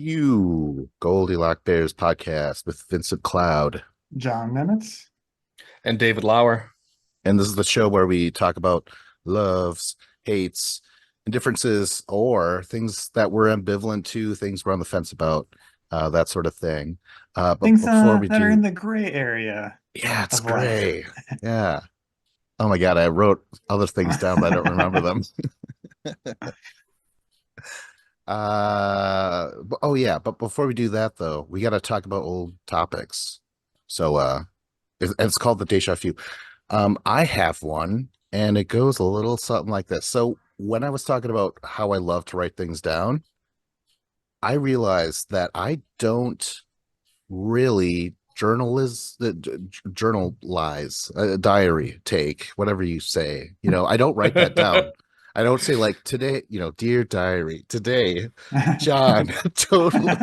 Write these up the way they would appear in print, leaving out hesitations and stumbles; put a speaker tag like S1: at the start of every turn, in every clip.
S1: to Goldilock Bears podcast with Vincent Cloud.
S2: John Nemitz.
S3: And David Lauer.
S1: And this is the show where we talk about loves, hates, and differences, or things that we're ambivalent to, things we're on the fence about, that sort of thing. But
S2: Things
S1: before we
S2: that
S1: do,
S2: are in the gray area.
S1: yeah, it's
S2: of life.
S1: gray. Yeah. Oh my God, I wrote other things down, but I don't remember them. But before we do that, though, we got to talk about old topics. So, it's called the Deja Vu. I have one, and it goes a little something like this. So when I was talking about how I love to write things down, I realized that I don't really journalize, diary, take, whatever you say. I don't write that down. I don't say like today, dear diary, today, John, totally.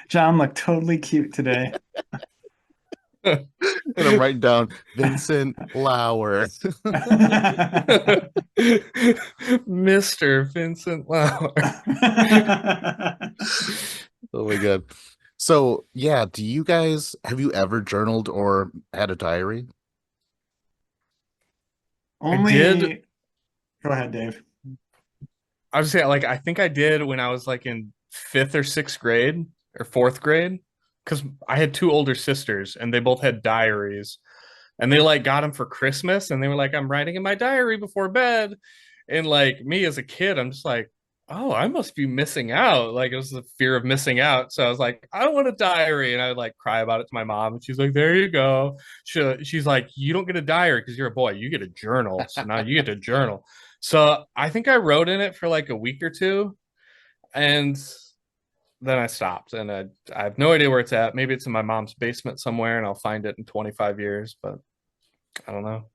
S2: John looked totally cute today.
S1: And I'm writing down Vincent Lauer.
S3: Mr. Vincent Lauer.
S1: Oh my God. So yeah, have you ever journaled or had a diary?
S2: Only.
S3: I did.
S2: Go ahead, Dave.
S3: I was saying, I think I did when I was in 5th or 6th grade or 4th grade, because I had 2 older sisters and they both had diaries, and they got them for Christmas, and they were like, I'm writing in my diary before bed. And me as a kid, I'm just like, oh, I must be missing out. It was the fear of missing out. So I was like, I want a diary. And I would cry about it to my mom. And she's like, there you go. She's like, you don't get a diary because you're a boy. You get a journal. So now you get to journal. So I think I wrote in it for a week or two. And then I stopped. And I have no idea where it's at. Maybe it's in my mom's basement somewhere and I'll find it in 25 years. But I don't know.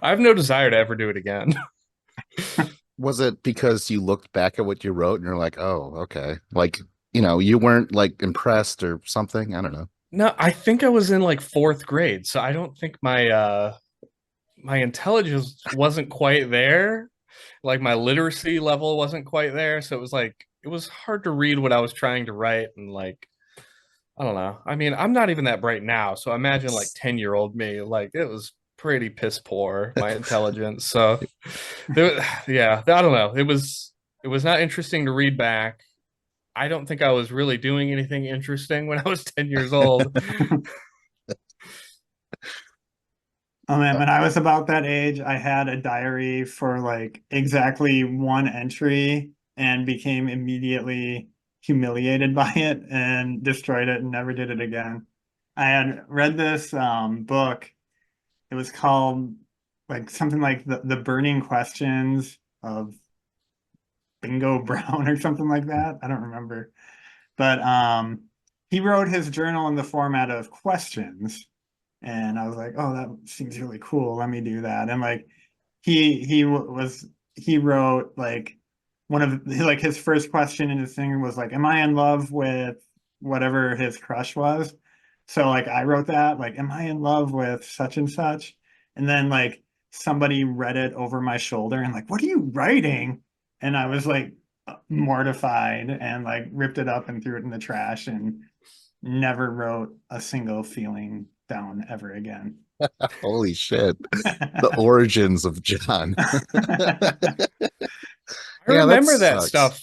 S3: I have no desire to ever do it again.
S1: Was it because you looked back at what you wrote and you're like, oh, okay. You weren't impressed or something? I don't know.
S3: No, I think I was in 4th grade. So I don't think my intelligence wasn't quite there. My literacy level wasn't quite there. So it was hard to read what I was trying to write. And I don't know. I mean, I'm not even that bright now. So imagine 10-year-old me, it was pretty piss poor, my intelligence. So yeah, I don't know. It was not interesting to read back. I don't think I was really doing anything interesting when I was 10 years old.
S2: Oh man, when I was about that age, I had a diary for exactly one entry and became immediately humiliated by it and destroyed it and never did it again. I had read this book. It was called something like the Burning Questions of Bingo Brown or something like that. I don't remember. But he wrote his journal in the format of questions. And I was like, oh, that seems really cool. Let me do that. And he wrote one of his first question in his thing was am I in love with whatever his crush was? So I wrote that, am I in love with such and such? And then somebody read it over my shoulder and what are you writing? And I was mortified and ripped it up and threw it in the trash and never wrote a single feeling down ever again.
S1: Holy shit. The origins of John.
S3: I
S1: Yeah,
S3: remember that
S1: sucks.
S3: stuff.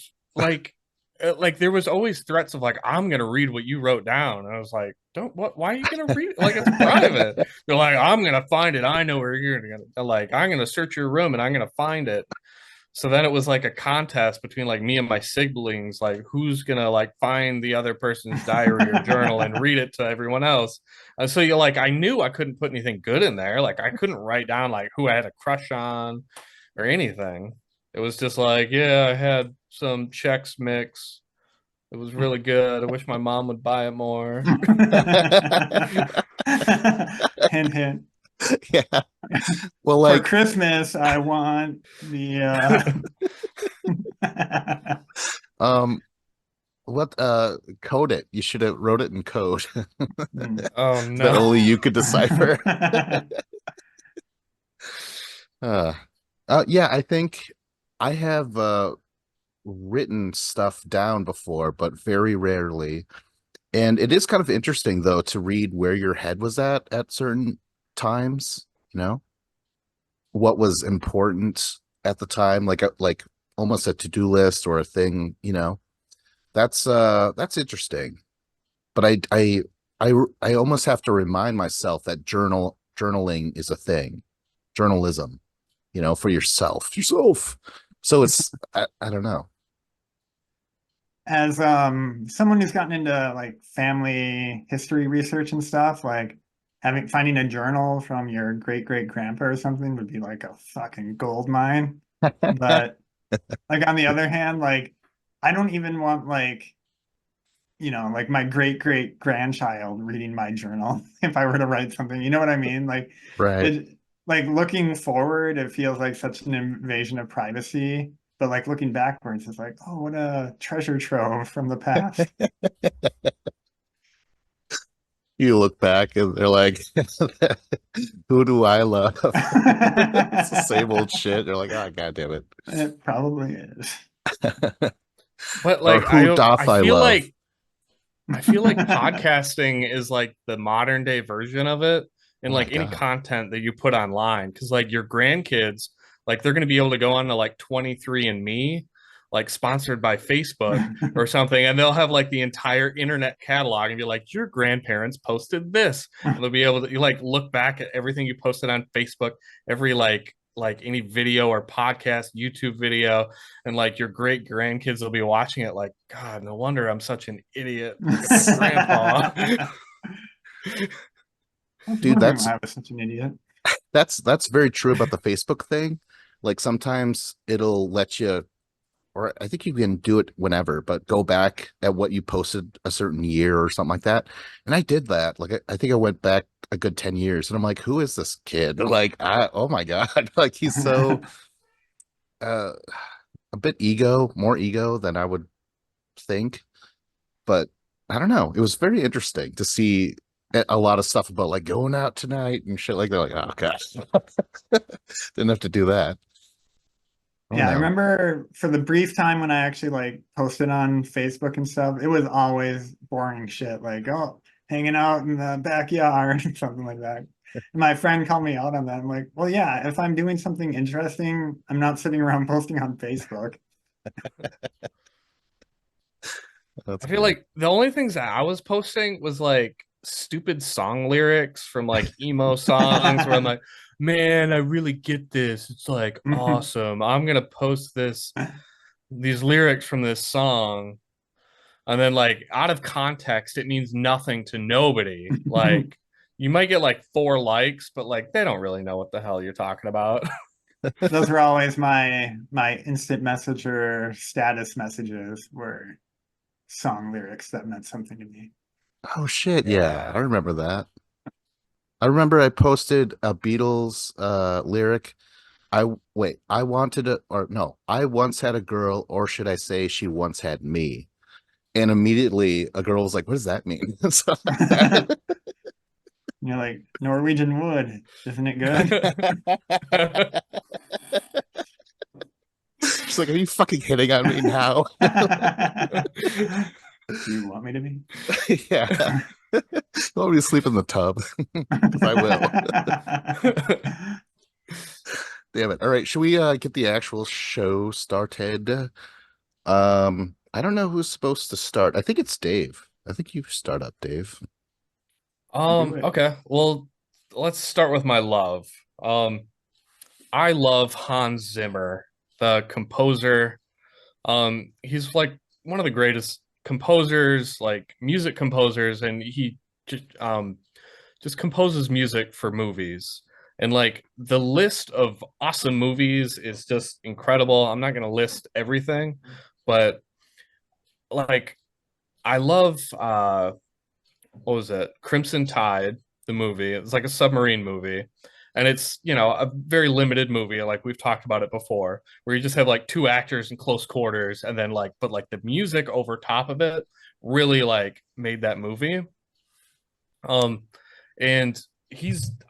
S3: There was always threats of I'm gonna read what you wrote down. And I was like, don't what why are you gonna read it? It's private. They're like, I'm gonna find it. I know where you're gonna I'm gonna search your room and I'm gonna find it. So then it was a contest between me and my siblings, who's gonna find the other person's diary or journal and read it to everyone else. And so I knew I couldn't put anything good in there. I couldn't write down who I had a crush on or anything. It was just yeah, I had some Chex Mix. It was really good. I wish my mom would buy it more.
S2: Hint, hint.
S1: Yeah. Well,
S2: for Christmas, I want the
S1: what code it. You should have wrote it in code.
S3: Oh no.
S1: That only you could decipher. Yeah, I think I have written stuff down before, but very rarely. And it is kind of interesting though to read where your head was at certain times, you know, what was important at the time, like almost a to-do list or a thing, you know. That's interesting. But I almost have to remind myself that journaling is a thing. Journalism, you know, for yourself. So it's I don't know.
S2: As someone who's gotten into like family history research and stuff, like having finding a journal from your great great grandpa or something would be like a fucking gold mine. But like on the other hand, like I don't even want like, you know, like my great great grandchild reading my journal if I were to write something. You know what I mean? Like
S1: Right.
S2: it like looking forward, it feels like such an invasion of privacy. But like looking backwards, it's like, oh, what a treasure trove from the past.
S1: You look back and they're like, who do I love? It's the same old shit. They're like, oh god damn
S2: It probably is.
S1: it.
S3: But
S1: Or
S3: like
S1: who
S3: I
S1: doth I
S3: feel
S1: love?
S3: like podcasting is like the modern day version of it, and
S1: Oh my
S3: like any
S1: god.
S3: content that you put online, because like your grandkids, like they're going to be able to go on to like 23andMe, like sponsored by Facebook or something, and they'll have like the entire internet catalog and be like, your grandparents posted this, and they'll be able to like look back at everything you posted on Facebook, every like any video or podcast, YouTube video, and like your great grandkids will be watching it like, God, no wonder I'm such an idiot. Look at my grandpa.
S2: I was
S1: Dude,
S2: wondering why I was such an idiot.
S1: that's very true about the Facebook thing. Like sometimes it'll let you, or I think you can do it whenever, but go back at what you posted a certain year or something like that. And I did that. Like I think I went back a good 10 years and I'm like, who is this kid? Like, oh my God. Like he's so uh a bit more ego than I would think. But I don't know. It was very interesting to see a lot of stuff about like going out tonight and shit like that. Like, oh God. Didn't have to do that. Oh
S2: Yeah, I
S1: no.
S2: remember for the brief time when I actually like posted on Facebook and stuff, it was always boring shit like, oh, hanging out in the backyard, something like that. And my friend called me out on that. I'm like, well, yeah, if I'm doing something interesting, I'm not sitting around posting on Facebook.
S1: That's
S3: I feel
S1: great.
S3: like the only things that I was posting was like stupid song lyrics from like emo songs where I'm like, man, I really get this. It's like awesome. I'm gonna post these lyrics from this song. And then like out of context, it means nothing to nobody. Like you might get like 4 likes, but like they don't really know what the hell you're talking about.
S2: Those were always my instant messenger status messages were song lyrics that meant something to me.
S1: Oh shit, yeah, I
S3: Yeah.
S1: remember that. I remember I posted a Beatles lyric. I wanted a or no, I once had a girl, or should I say she once had me. And immediately a girl was like, what does that mean? So that
S2: You're like, Norwegian wood, isn't it good?
S1: she's like, are you fucking hitting on me now?
S2: Do you want me to be?
S1: Yeah. You want me to sleep in the tub? Because I will. Damn it. All right, should we get the actual show started? I don't know who's supposed to start. I think it's Dave. I think you start up, Dave.
S2: Do it.
S3: Okay. Well, let's start with my love. Um, I love Hans Zimmer, the composer. He's like one of the greatest composers, like music composers, and he just composes music for movies. And like the list of awesome movies is just incredible. I'm not gonna list everything, but like I love what was it? Crimson Tide, the movie. It's like a submarine movie. And it's, a very limited movie, like we've talked about it before, where you just have like two actors in close quarters and then like but like the music over top of it really like made that movie. Um and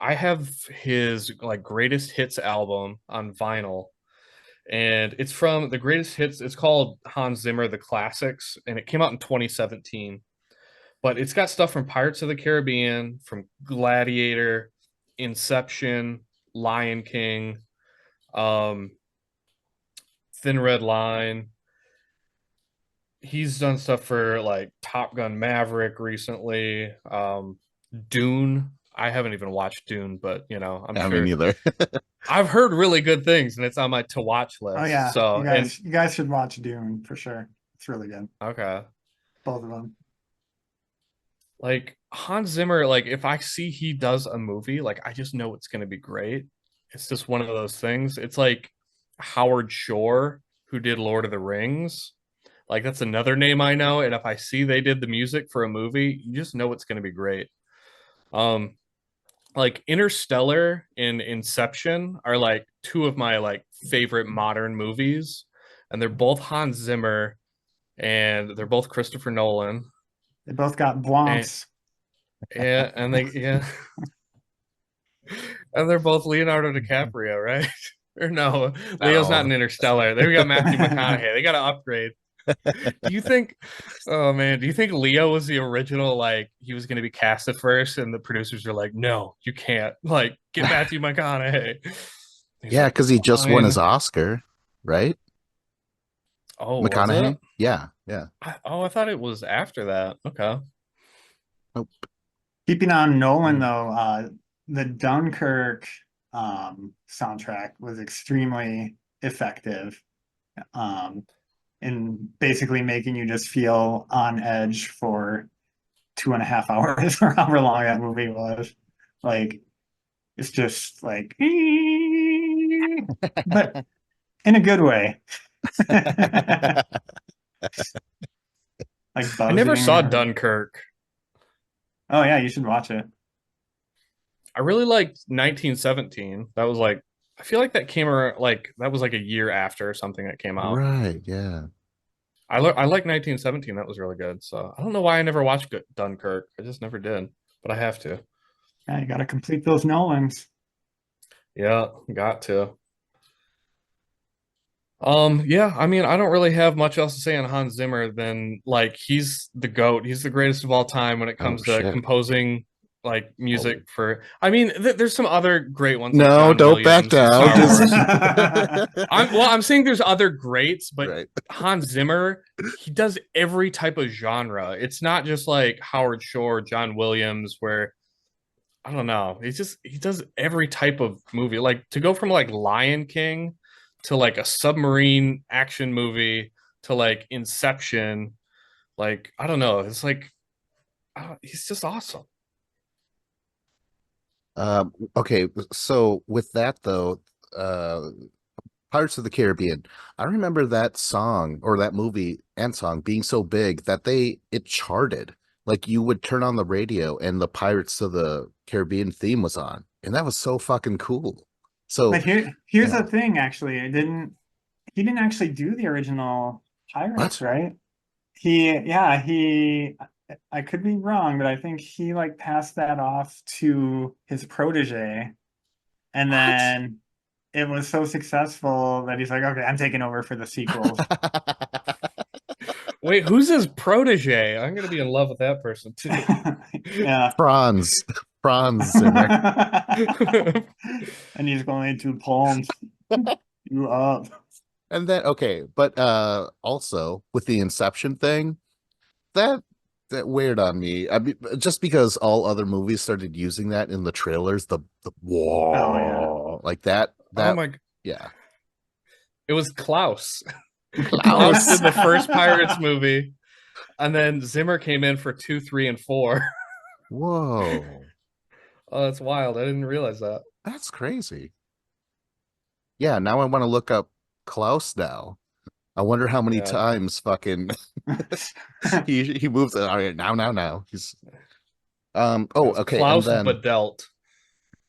S3: I have his like greatest hits album on vinyl, and it's from the greatest hits. It's called Hans Zimmer The Classics, and it came out in 2017. But it's got stuff from Pirates of the Caribbean, from Gladiator, Inception, Lion King, um, Thin Red Line. He's done stuff for like Top Gun Maverick recently. Dune. I haven't even watched Dune, but I'm
S1: I mean,
S3: sure
S1: neither.
S3: I've heard really good things, and it's on my to watch
S2: Oh
S3: list.
S2: yeah,
S3: So, and
S2: you guys should watch Dune for sure. It's really good,
S3: okay,
S2: both of them.
S3: like Hans Zimmer, like if I see he does a movie, like I just know it's going to be great. It's just one of those things. It's like Howard Shore, who did Lord of the Rings. Like that's another name I know, and if I see they did the music for a movie, you just know it's going to be great. Um, like Interstellar and Inception are like two of my like favorite modern movies, and they're both Hans Zimmer and they're both Christopher Nolan.
S2: They both got
S3: And
S2: Blancs.
S3: yeah, and they yeah, and they're both Leonardo DiCaprio, right? Or no, Leo's not
S1: No.
S3: in Interstellar. They got Matthew McConaughey. They got to upgrade. Do you think, oh man, do you think Leo was the original? Like he was going to be cast at first, and the producers were like, "No, you can't. Like get Matthew McConaughey." He's
S1: Yeah,
S3: like,
S1: because he just won his
S3: "Fine."
S1: Oscar, right?
S3: Oh, was it?
S1: McConaughey? Yeah, yeah.
S3: I thought it was after that. Okay.
S1: Nope.
S2: Keeping on Nolan
S3: Hmm.
S2: though, the Dunkirk soundtrack was extremely effective in basically making you just feel on edge for 2.5 hours or however long that movie was. Like it's just like, but in a good way, like
S3: I never
S2: buzzing
S3: saw
S2: or
S3: Dunkirk.
S2: oh yeah, you should watch it.
S3: I really liked 1917. That was like, I feel like that came around, like, that was like a year after something that came out.
S1: Right, yeah.
S3: I like 1917. That was really good. So I don't know why I never watched Dunkirk. I just never did, but I have to.
S2: Yeah, you got to complete those Nolans.
S3: Yeah, got to. Yeah, I mean, I don't really have much else to say on Hans Zimmer than like he's the GOAT. He's the greatest of all time when it
S1: Oh
S3: comes to
S1: shit.
S3: composing like
S1: Oh.
S3: music for. I mean, there's some other great ones like
S1: No,
S3: John
S1: don't back
S3: Williams and
S1: down.
S3: Star
S1: Just
S3: Wars. I'm saying there's other greats, but
S1: right.
S3: Hans Zimmer, he does every type of genre. It's not just like Howard Shore, John Williams, where I don't know. He does every type of movie. Like to go from like Lion King to like a submarine action movie to like Inception. Like I don't know. It's like he's just awesome.
S1: Okay, so with that though, uh Pirates of the Caribbean, I remember that song or that movie and song being so big that it charted. Like you would turn on the radio and the Pirates of the Caribbean theme was on, and that was so fucking cool. So
S2: But here's
S1: yeah,
S2: the thing, actually. He didn't actually do the original Pirates,
S1: what?
S2: right? I could be wrong, but I think he like passed that off to his protege, and
S1: What?
S2: then it was so successful that he's like, okay, I'm taking over for the sequels.
S3: Wait, who's his protege? I'm gonna be in love with that person too.
S2: Yeah.
S1: Franz, Franz Zimmer.
S2: And he's going to palms you up.
S1: And then okay, but also with the Inception thing, that that weird on me. I mean, just because all other movies started using that in the trailers, the
S2: Oh yeah.
S1: whoa, like that
S3: Oh
S1: that
S3: my!
S1: yeah.
S3: It was Klaus. Klaus
S1: Klaus.
S3: did the first Pirates movie, and then Zimmer came in for two, three, and four.
S1: Whoa.
S3: Oh, that's wild. I didn't realize that.
S1: That's crazy. Yeah, now I want to look up Klaus now. I wonder how many
S3: Yeah.
S1: times fucking he moves it. All right, now. He's
S3: It
S1: oh,
S3: was
S1: okay, and
S3: Klaus
S1: then
S3: Badelt.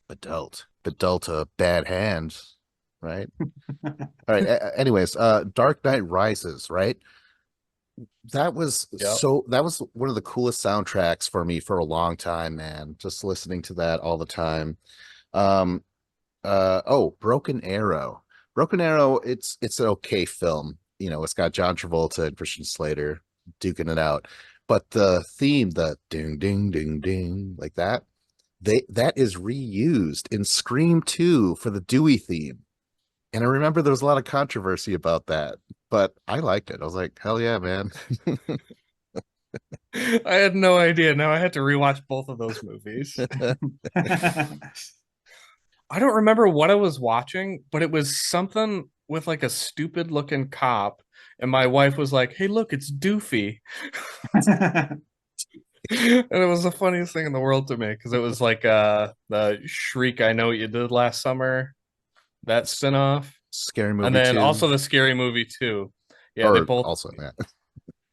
S1: the bad hand, right? All right, anyways, Dark Knight Rises, right?
S3: Yep.
S1: That was one of the coolest soundtracks for me for a long time, man. Just listening to that all the time. Um oh, Broken Arrow. Broken Arrow, it's an okay film. It's got John Travolta and Christian Slater duking it out. But the theme, the ding ding ding ding, like that is reused in Scream 2 for the Dewey theme. And I remember there was a lot of controversy about that, but I liked it. I was like, hell yeah, man.
S3: I had no idea. Now I had to rewatch both of those movies. I don't remember what I was watching, but it was something with like a stupid looking cop. And my wife was like, "Hey, look, it's Doofy." And it was the funniest thing in the world to me because it was like the Shriek, I Know What You Did Last Summer, that spinoff.
S1: Scary
S3: And
S1: Movie
S3: then
S1: 2.
S3: also the Scary Movie too. Yeah, they
S1: Or
S3: both.
S1: also, yeah.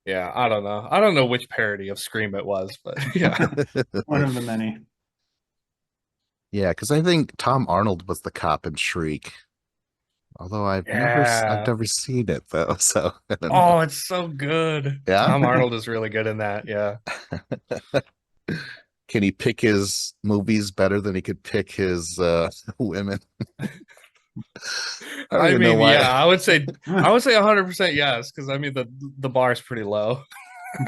S3: Yeah, I don't know. I don't know which parody of Scream it was, but yeah.
S2: One of the many.
S1: Yeah, because I think Tom Arnold was the cop in Shriek. Although I've
S3: Yeah.
S1: never seen it though, so I don't know.
S3: Oh, it's so good.
S1: Yeah.
S3: Tom Arnold is really good in that. Yeah.
S1: Can he pick his movies better than he could pick his women? I don't
S3: I
S1: even know
S3: mean,
S1: why.
S3: yeah, I would say 100% yes, because I mean the bar is pretty low.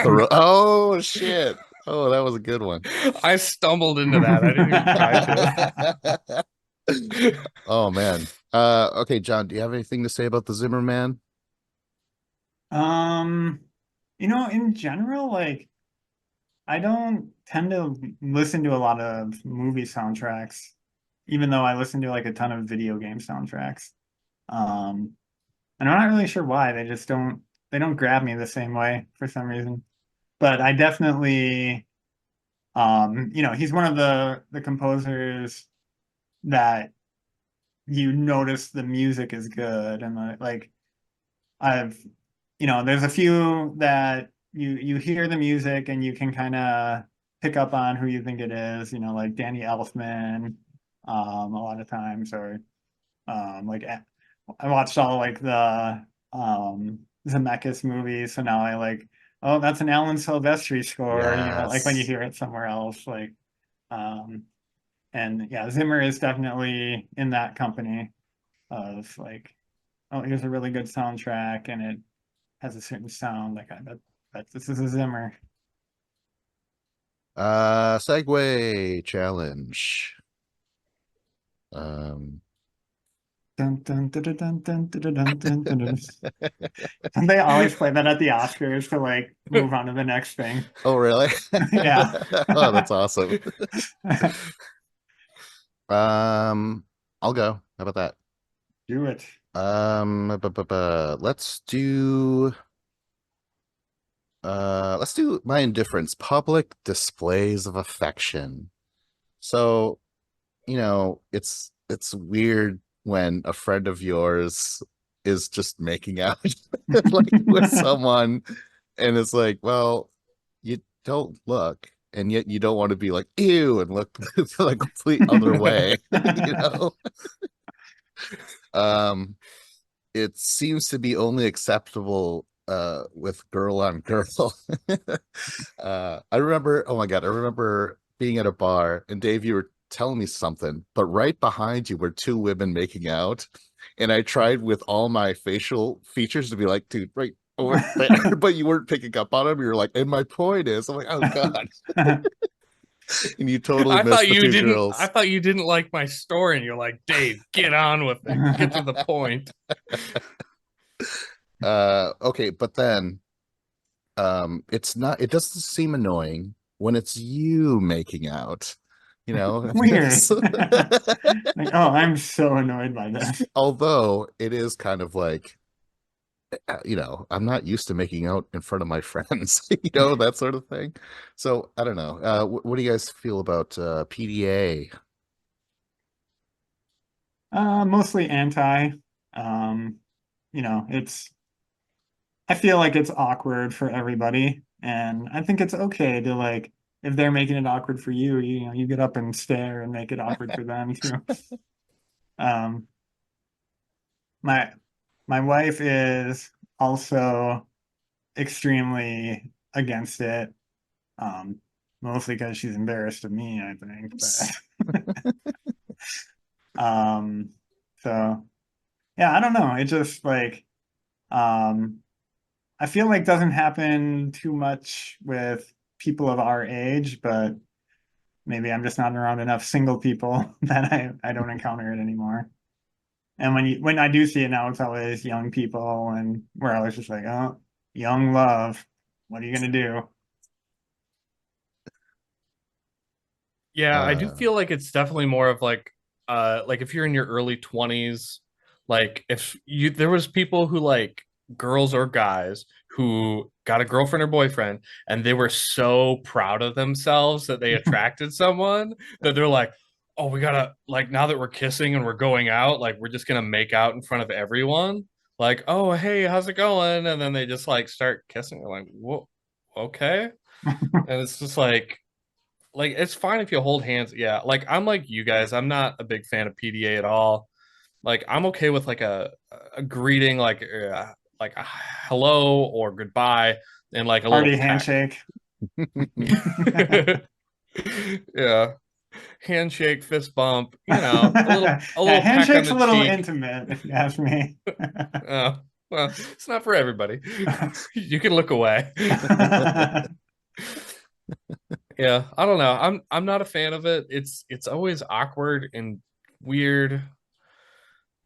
S1: Oh shit. Oh, that was a good one.
S3: I stumbled into that. I didn't even try to.
S1: Oh man. Okay, John, do you have anything to say about the Zimmer man?
S2: Um, in general, like I don't tend to listen to a lot of movie soundtracks, even though I listen to like a ton of video game soundtracks. Um, and I'm not really sure why. They don't grab me the same way for some reason. But I definitely he's one of the composers that you notice the music is good and like I've there's a few that you hear the music and you can kind of pick up on who you think it is, like Danny Elfman, a lot of times, or like I watched all like the Zemeckis movies, so now I like, oh, that's an Alan Silvestri score, like when you
S1: Yes.
S2: hear it somewhere else, like um and yeah, Zimmer is definitely in that company of like, oh, here's a really good soundtrack and it has a certain sound. Like I bet this is a Zimmer.
S1: Segway challenge. Um
S2: Dun, dun, dun, dun, dun, dun, dun, dun, dun, dun, dun. And they always play that at the Oscars to like move on to the next thing.
S1: Oh, really?
S2: Yeah.
S1: Oh, that's awesome. Um, I'll go. How about that?
S2: Do it.
S1: Let's do my indifference. Public displays of affection. So, it's weird when a friend of yours is just making out like with someone and it's like, well, you don't look, and yet you don't want to be like, ew, and look the complete other way, you know? Um, it seems to be only acceptable with girl on girl. I remember, oh my God, I remember being at a bar and Dave, you were telling me something, but right behind you were two women making out. And I tried with all my facial features to be like, dude, right over there, but you weren't picking up on them. You were like, and my point is, I'm like, oh God. And you totally missed the two
S3: I
S1: girls.
S3: thought you didn't like my story, and you're like, Dave, get on with it. Get to the point.
S1: Okay, but then it doesn't seem annoying when it's you making out, you know.
S2: Weird. Like, oh, I'm so annoyed by this.
S1: Although it is kind of like, I'm not used to making out in front of my friends, that sort of thing. So I don't know. What do you guys feel about PDA?
S2: Mostly anti. Um, it's I feel like it's awkward for everybody, and I think it's okay to like if they're making it awkward for you, you get up and stare and make it awkward for them too. Um, my my wife is also extremely against it, um, mostly because she's embarrassed of me, I think. But so Yeah, I don't know. It just like um I feel like doesn't happen too much with people of our age, but maybe I'm just not around enough single people that I don't encounter it anymore. And when I do see it now, it's always young people, and we're always just like, oh, young love. What are you gonna do?
S3: Yeah, I do
S1: Uh,
S3: feel like it's definitely more of like if you're in your early 20s, like if you there was people who like girls or guys who got a girlfriend or boyfriend and they were so proud of themselves that they attracted someone that they're like, "Oh, we gotta like now that we're kissing and we're going out, like we're just gonna make out in front of everyone." Like, "Oh, hey, how's it going?" And then they just like start kissing. They're like, "Whoa, okay." And it's just like it's fine if you hold hands. Yeah, like I'm like you guys. I'm not a big fan of PDA at all. Like I'm okay with like a greeting, like a hello or goodbye, and like a little
S2: Hearty
S3: peck.
S2: handshake.
S3: Yeah, handshake, fist bump. A
S2: Yeah,
S3: little peck on
S2: handshake's a
S3: the
S2: little
S3: cheek.
S2: intimate, if you ask me.
S3: Uh, well, it's not for everybody. You can look away. Yeah, I don't know. I'm not a fan of it. It's always awkward and weird,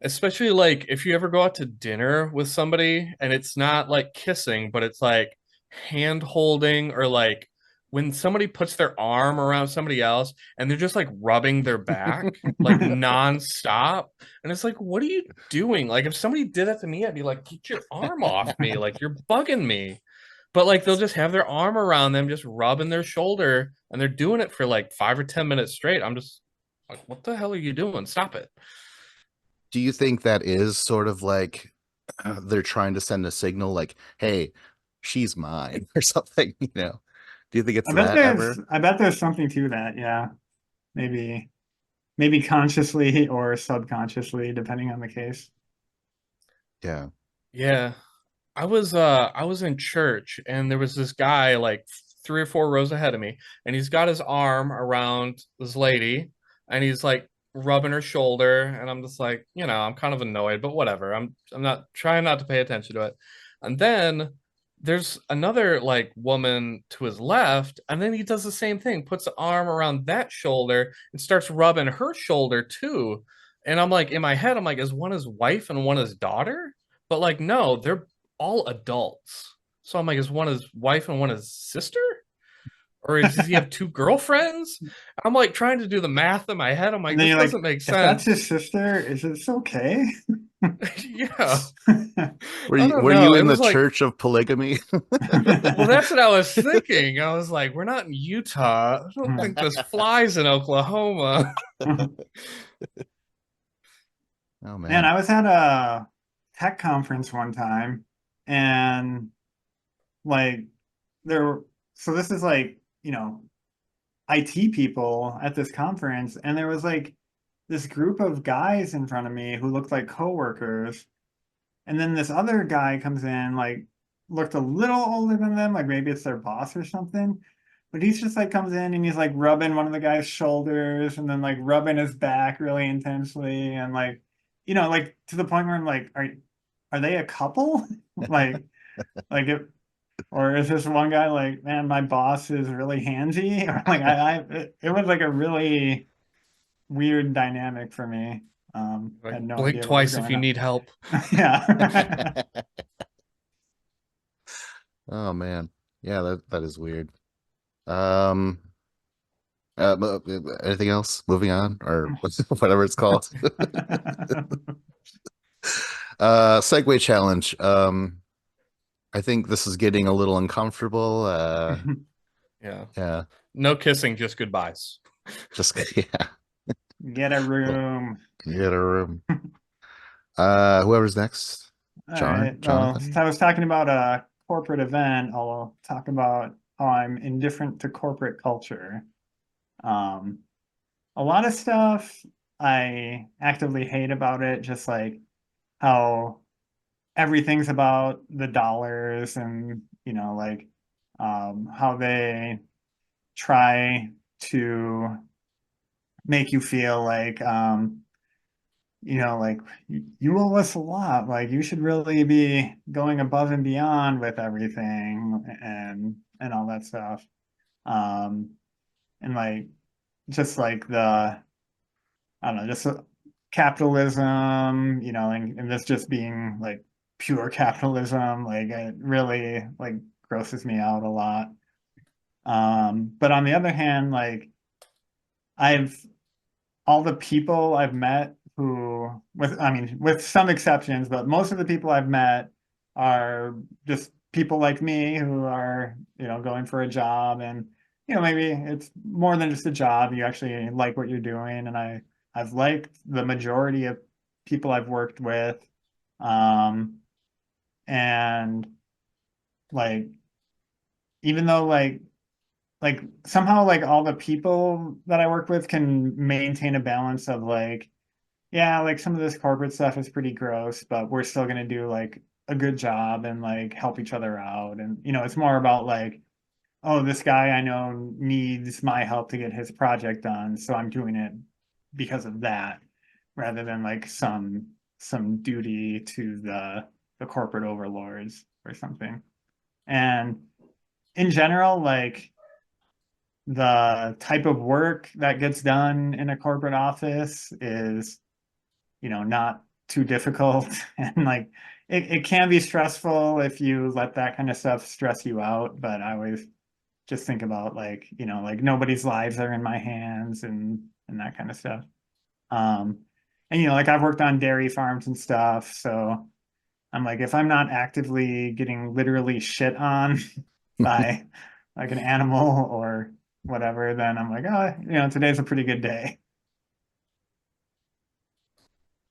S3: especially like if you ever go out to dinner with somebody and it's not like kissing, but it's like hand holding or like when somebody puts their arm around somebody else and they're just like rubbing their back like nonstop. And it's like, what are you doing? Like if somebody did that to me, I'd be like, get your arm off me. Like you're bugging me. But like they'll just have their arm around them, just rubbing their shoulder, and they're doing it for like 5 or 10 minutes straight. I'm just like, what the hell are you doing? Stop it.
S1: do you think that is sort of like they're trying to send a signal like, hey, she's mine or something, you know? Do you think it's that ever?
S2: I bet there's something to that, yeah. Maybe maybe consciously or subconsciously, depending on the case.
S1: Yeah.
S3: Yeah. I was in church and there was this guy like 3 or 4 rows ahead of me and he's got his arm around this lady and he's like rubbing her shoulder and I'm just like, I'm kind of annoyed, but whatever. I'm not trying not to pay attention to it. And then there's another like woman to his left and then he does the same thing, puts the arm around that shoulder and starts rubbing her shoulder too. And I'm like in my head I'm like, is one his wife and one his daughter? But like no, they're all adults. So I'm like, is one his wife and one his sister? Or does he have two girlfriends? I'm like trying to do the math in my head. I'm
S2: And
S3: like,
S2: then
S3: this
S2: you're like,
S3: doesn't make
S2: if that's
S3: sense.
S2: his sister, is it okay?
S3: Yeah.
S1: Were
S3: I
S1: you
S3: don't
S1: were
S3: know.
S1: you
S3: It
S1: in the
S3: was like,
S1: church of polygamy?
S3: well, that's what I was thinking. I was like, we're not in Utah. I don't think this flies in Oklahoma.
S1: Oh
S2: Man,
S1: man.
S2: I was at a tech conference one time, and like there, so this is like, IT people at this conference, and there was like this group of guys in front of me who looked like coworkers, and then this other guy comes in, like looked a little older than them, like maybe it's their boss or something. But he's just like comes in and he's like rubbing one of the guy's shoulders and then like rubbing his back really intensely and like, like to the point where I'm like, are they a couple? Like it, or is this one guy like, man, my boss is really handsy? Or like it was like a really weird dynamic for me. I
S3: Like,
S2: had no
S3: blink
S2: idea what was
S3: twice if
S2: going
S3: you
S2: on.
S3: need help.
S2: Yeah.
S1: Oh man. Yeah, that is weird. Um anything else? Moving on or whatever it's called. Segue challenge. I think this is getting a little uncomfortable.
S3: Yeah.
S1: Yeah,
S3: No kissing, just goodbyes.
S1: just yeah.
S2: Get a
S1: Well,
S2: room.
S1: get a room. Whoever's next.
S2: All right. Well, since
S1: Jonathan?
S2: I was talking about a corporate event, I'll talk about how I'm indifferent to corporate culture. Um, a lot of stuff I actively hate about it, just like how everything's about the dollars and, like how they try to make you feel like you know, like you owe us a lot. Like you should really be going above and beyond with everything and all that stuff. Um, and like just like the I don't know, just capitalism, you know, and this just being like pure capitalism, like it really like grosses me out a lot. But on the other hand, like I've all the people I've met who, with, I mean, with some exceptions, but most of the people I've met are just people like me who are, you know, going for a job and, you know, maybe it's more than just a job. You actually like what you're doing. And I've liked the majority of people I've worked with. Um, and like, even though like somehow like all the people that I work with can maintain a balance of like, yeah, like some of this corporate stuff is pretty gross, but we're still gonna do like a good job and like help each other out. And you know, it's more about like, oh, this guy I know needs my help to get his project done, so I'm doing it because of that, rather than like some duty to the corporate overlords or something. And in general, like the type of work that gets done in a corporate office is, you know, not too difficult. And like it can be stressful if you let that kind of stuff stress you out. But I always just think about like, you know, like nobody's lives are in my hands and that kind of stuff. Um, and you know, like I've worked on dairy farms and stuff, so I'm like, if I'm not actively getting literally shit on by like an animal or whatever, then I'm like, oh, you know, today's a pretty good day.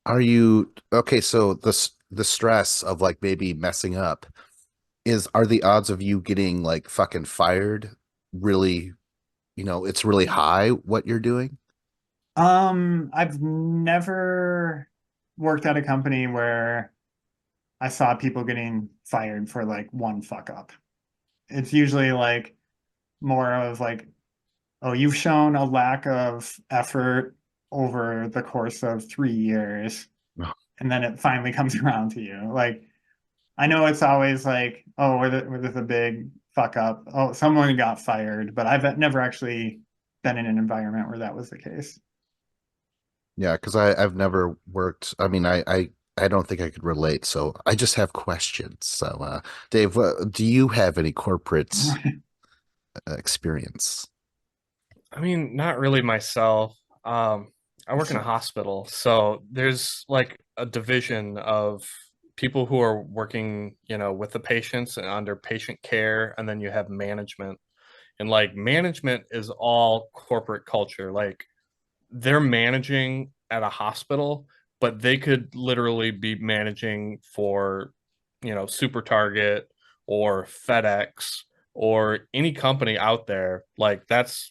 S1: Are you okay? So the stress of like maybe messing up are the odds of you getting like fucking fired really, it's really high what you're doing?
S2: I've never worked at a company where I saw people getting fired for like one fuck up. It's usually like more of like, oh, you've shown a lack of effort over the course of 3 years, and then it finally comes around to you. Like, I know it's always like, oh, were this a big fuck up? Oh, someone got fired, but I've never actually been in an environment where that was the case.
S1: Yeah, because I've never worked. I mean, I don't think I could relate. So I just have questions. So, Dave, do you have any corporate experience?
S3: I mean, not really myself. I work in a hospital, so there's like a division of people who are working, with the patients and under patient care, and then you have management. And like management is all corporate culture. Like they're managing at a hospital, but they could literally be managing for, Super Target or FedEx or any company out there. Like that's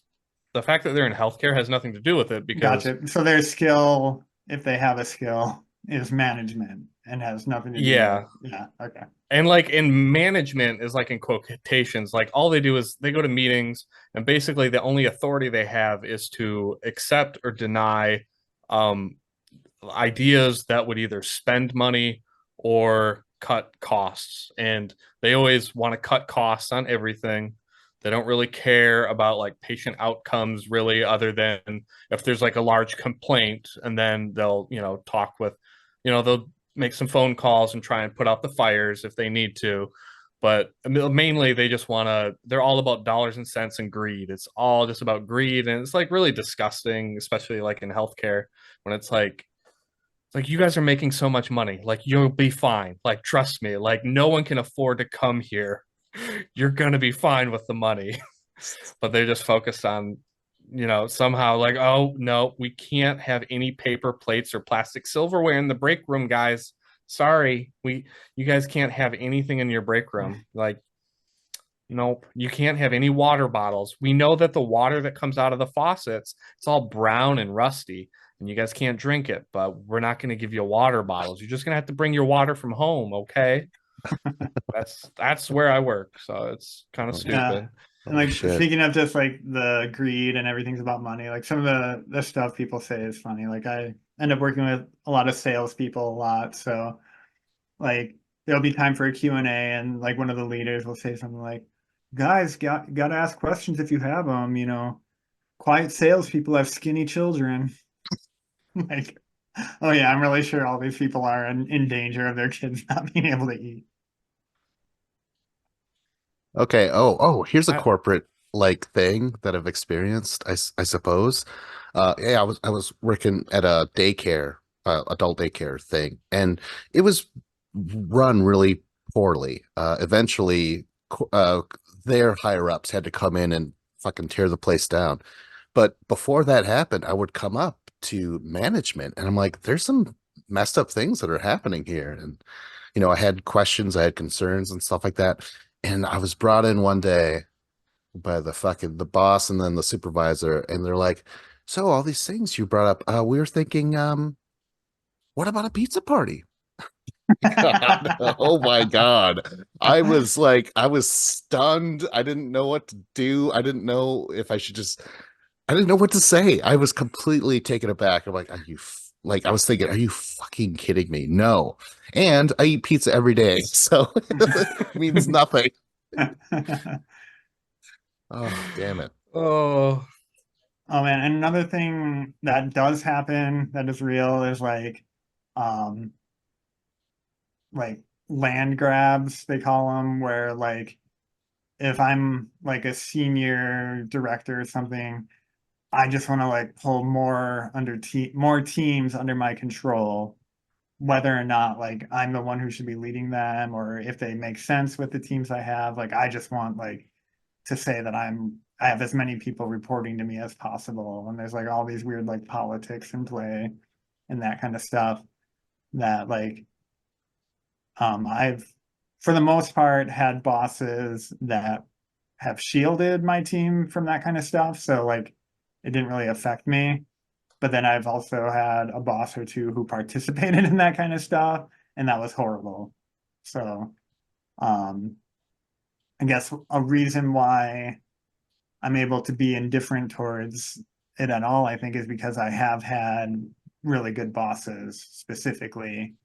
S3: the fact that they're in healthcare has nothing to do with it because
S2: Gotcha. So their skill, if they have a skill, is management and has nothing to do with,
S3: yeah.
S2: yeah, okay.
S3: And like in management is like in quotations, like all they do is they go to meetings and basically the only authority they have is to accept or deny um ideas that would either spend money or cut costs. And they always want to cut costs on everything. They don't really care about like patient outcomes, really, other than if there's like a large complaint, and then they'll, talk with, they'll make some phone calls and try and put out the fires if they need to. But mainly they just want to, they're all about dollars and cents and greed. It's all just about greed. And it's like really disgusting, especially like in healthcare when it's like you guys are making so much money. Like you'll be fine. Like trust me. Like no one can afford to come here. You're gonna be fine with the money. But they're just focused on, somehow like, oh no, we can't have any paper plates or plastic silverware in the break room, guys. Sorry. You guys can't have anything in your break room. Like, nope, you can't have any water bottles. We know that the water that comes out of the faucets, it's all brown and rusty, and you guys can't drink it, but we're not going to give you water bottles. You're just going to have to bring your water from home, okay? That's where I work, so it's kind of
S1: Holy,
S2: Yeah.
S3: stupid.
S2: And
S1: holy
S2: like
S1: shit.
S2: speaking of just like the greed and everything's about money, like some of the stuff people say is funny. Like end up working with a lot of salespeople a lot. So like there'll be time for a Q&A and like one of the leaders will say something like, guys, gotta ask questions if you have them, you know, quiet salespeople have skinny children. Like, oh yeah, I'm really sure all these people are in danger of their kids not being able to eat.
S1: Okay. Here's a
S3: I,
S1: corporate like thing that I've experienced, I suppose. Yeah, I was working at a daycare, adult daycare thing, and it was run really poorly. Eventually, their higher ups had to come in and fucking tear the place down. But before that happened, I would come up to management, and I'm like, "There's some messed up things that are happening here," and I had questions, I had concerns and stuff like that. And I was brought in one day by the boss and then the supervisor, and they're like, "So all these things you brought up, we were thinking, what about a pizza party?" God, oh my God. I was stunned. I didn't know what to do. I didn't know if I should just, I didn't know what to say. I was completely taken aback. I'm like, like, I was thinking, are you fucking kidding me? No. And I eat pizza every day, so it means nothing. Oh, damn it.
S3: oh,
S2: Oh man, and another thing that does happen that is real is um like land grabs, they call them, where like if I'm like a senior director or something, I just want to like pull more teams under my control, whether or not like I'm the one who should be leading them or if they make sense with the teams I have. Like I just want like to say that I have as many people reporting to me as possible. And there's like all these weird like politics in play and that kind of stuff that like I've for the most part had bosses that have shielded my team from that kind of stuff. So like it didn't really affect me. But then I've also had a boss or two who participated in that kind of stuff, and that was horrible. So um I guess a reason why I'm able to be indifferent towards it at all, I think, is because I have had really good bosses, specifically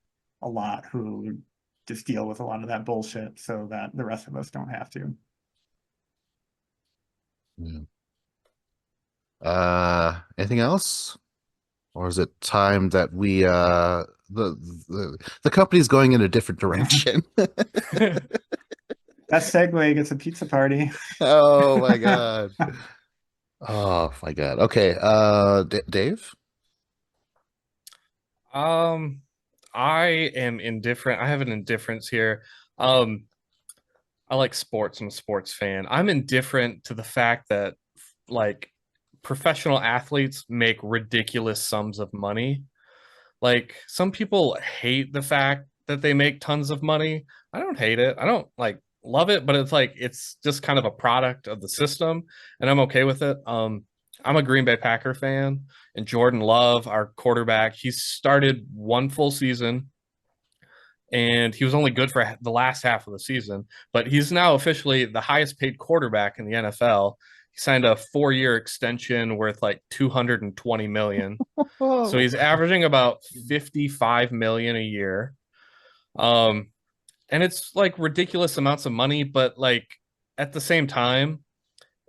S2: a lot who just deal with a lot of that bullshit so that the rest of us don't have to.
S1: Yeah. Anything else? Or is it time that we the company's going in a different direction?
S2: That segue gets a pizza party.
S1: Oh my God. Oh my God. Okay. D Dave?
S3: um, I am indifferent. I have an indifference here. Um, I like sports. I'm a sports fan. I'm indifferent to the fact that like professional athletes make ridiculous sums of money. Like some people hate the fact that they make tons of money. I don't hate it. I don't like love it, but it's like it's just kind of a product of the system, and I'm okay with it. I'm a Green Bay Packer fan, and Jordan Love, our quarterback, he's started one full season, and he was only good for the last half of the season, but he's now officially the highest paid quarterback in the NFL. He signed a 4-year extension worth like 220 million. So
S1: Oh.
S3: he's averaging about 55 million a year. Um, and it's like ridiculous amounts of money, but like at the same time,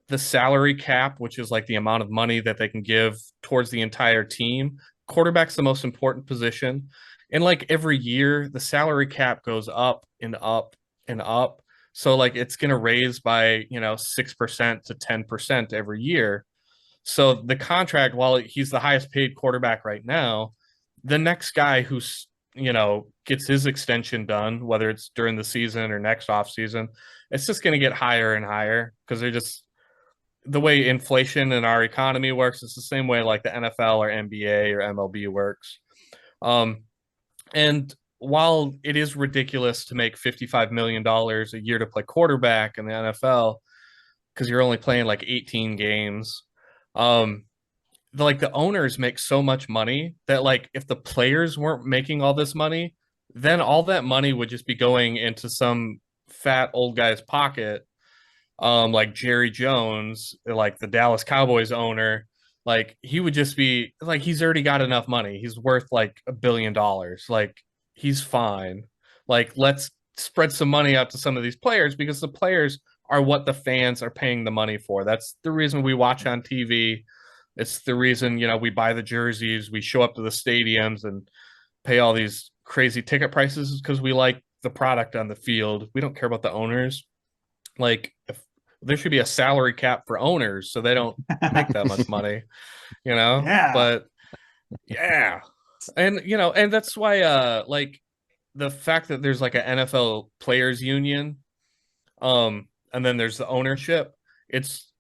S3: the salary cap, which is like the amount of money that they can give towards the entire team, quarterback's the most important position. And like every year, the salary cap goes up and up and up. So like it's gonna raise by 6% to 10% every year. So the contract, while he's the highest paid quarterback right now, the next guy who's gets his extension done, whether it's during the season or next off season, it's just going to get higher and higher because they're just the way inflation in our economy works. It's the same way like the NFL or NBA or MLB works. Um, and while it is ridiculous to make $55 million a year to play quarterback in the NFL because you're only playing like 18 games, um, the owners make so much money that like if the players weren't making all this money, then all that money would just be going into some fat old guy's pocket, like Jerry Jones, like the Dallas Cowboys owner. Like he would just be like he's already got enough money. He's worth like $1 billion. Like he's fine. Like let's spread some money out to some of these players because the players are what the fans are paying the money for. That's the reason we watch on TV. It's the reason, we buy the jerseys, we show up to the stadiums and pay all these crazy ticket prices because we like the product on the field. We don't care about the owners. Like if there should be a salary cap for owners so they don't make that much money,
S2: Yeah.
S3: But yeah. And that's why like the fact that there's like an NFL players union, and then there's the ownership. It's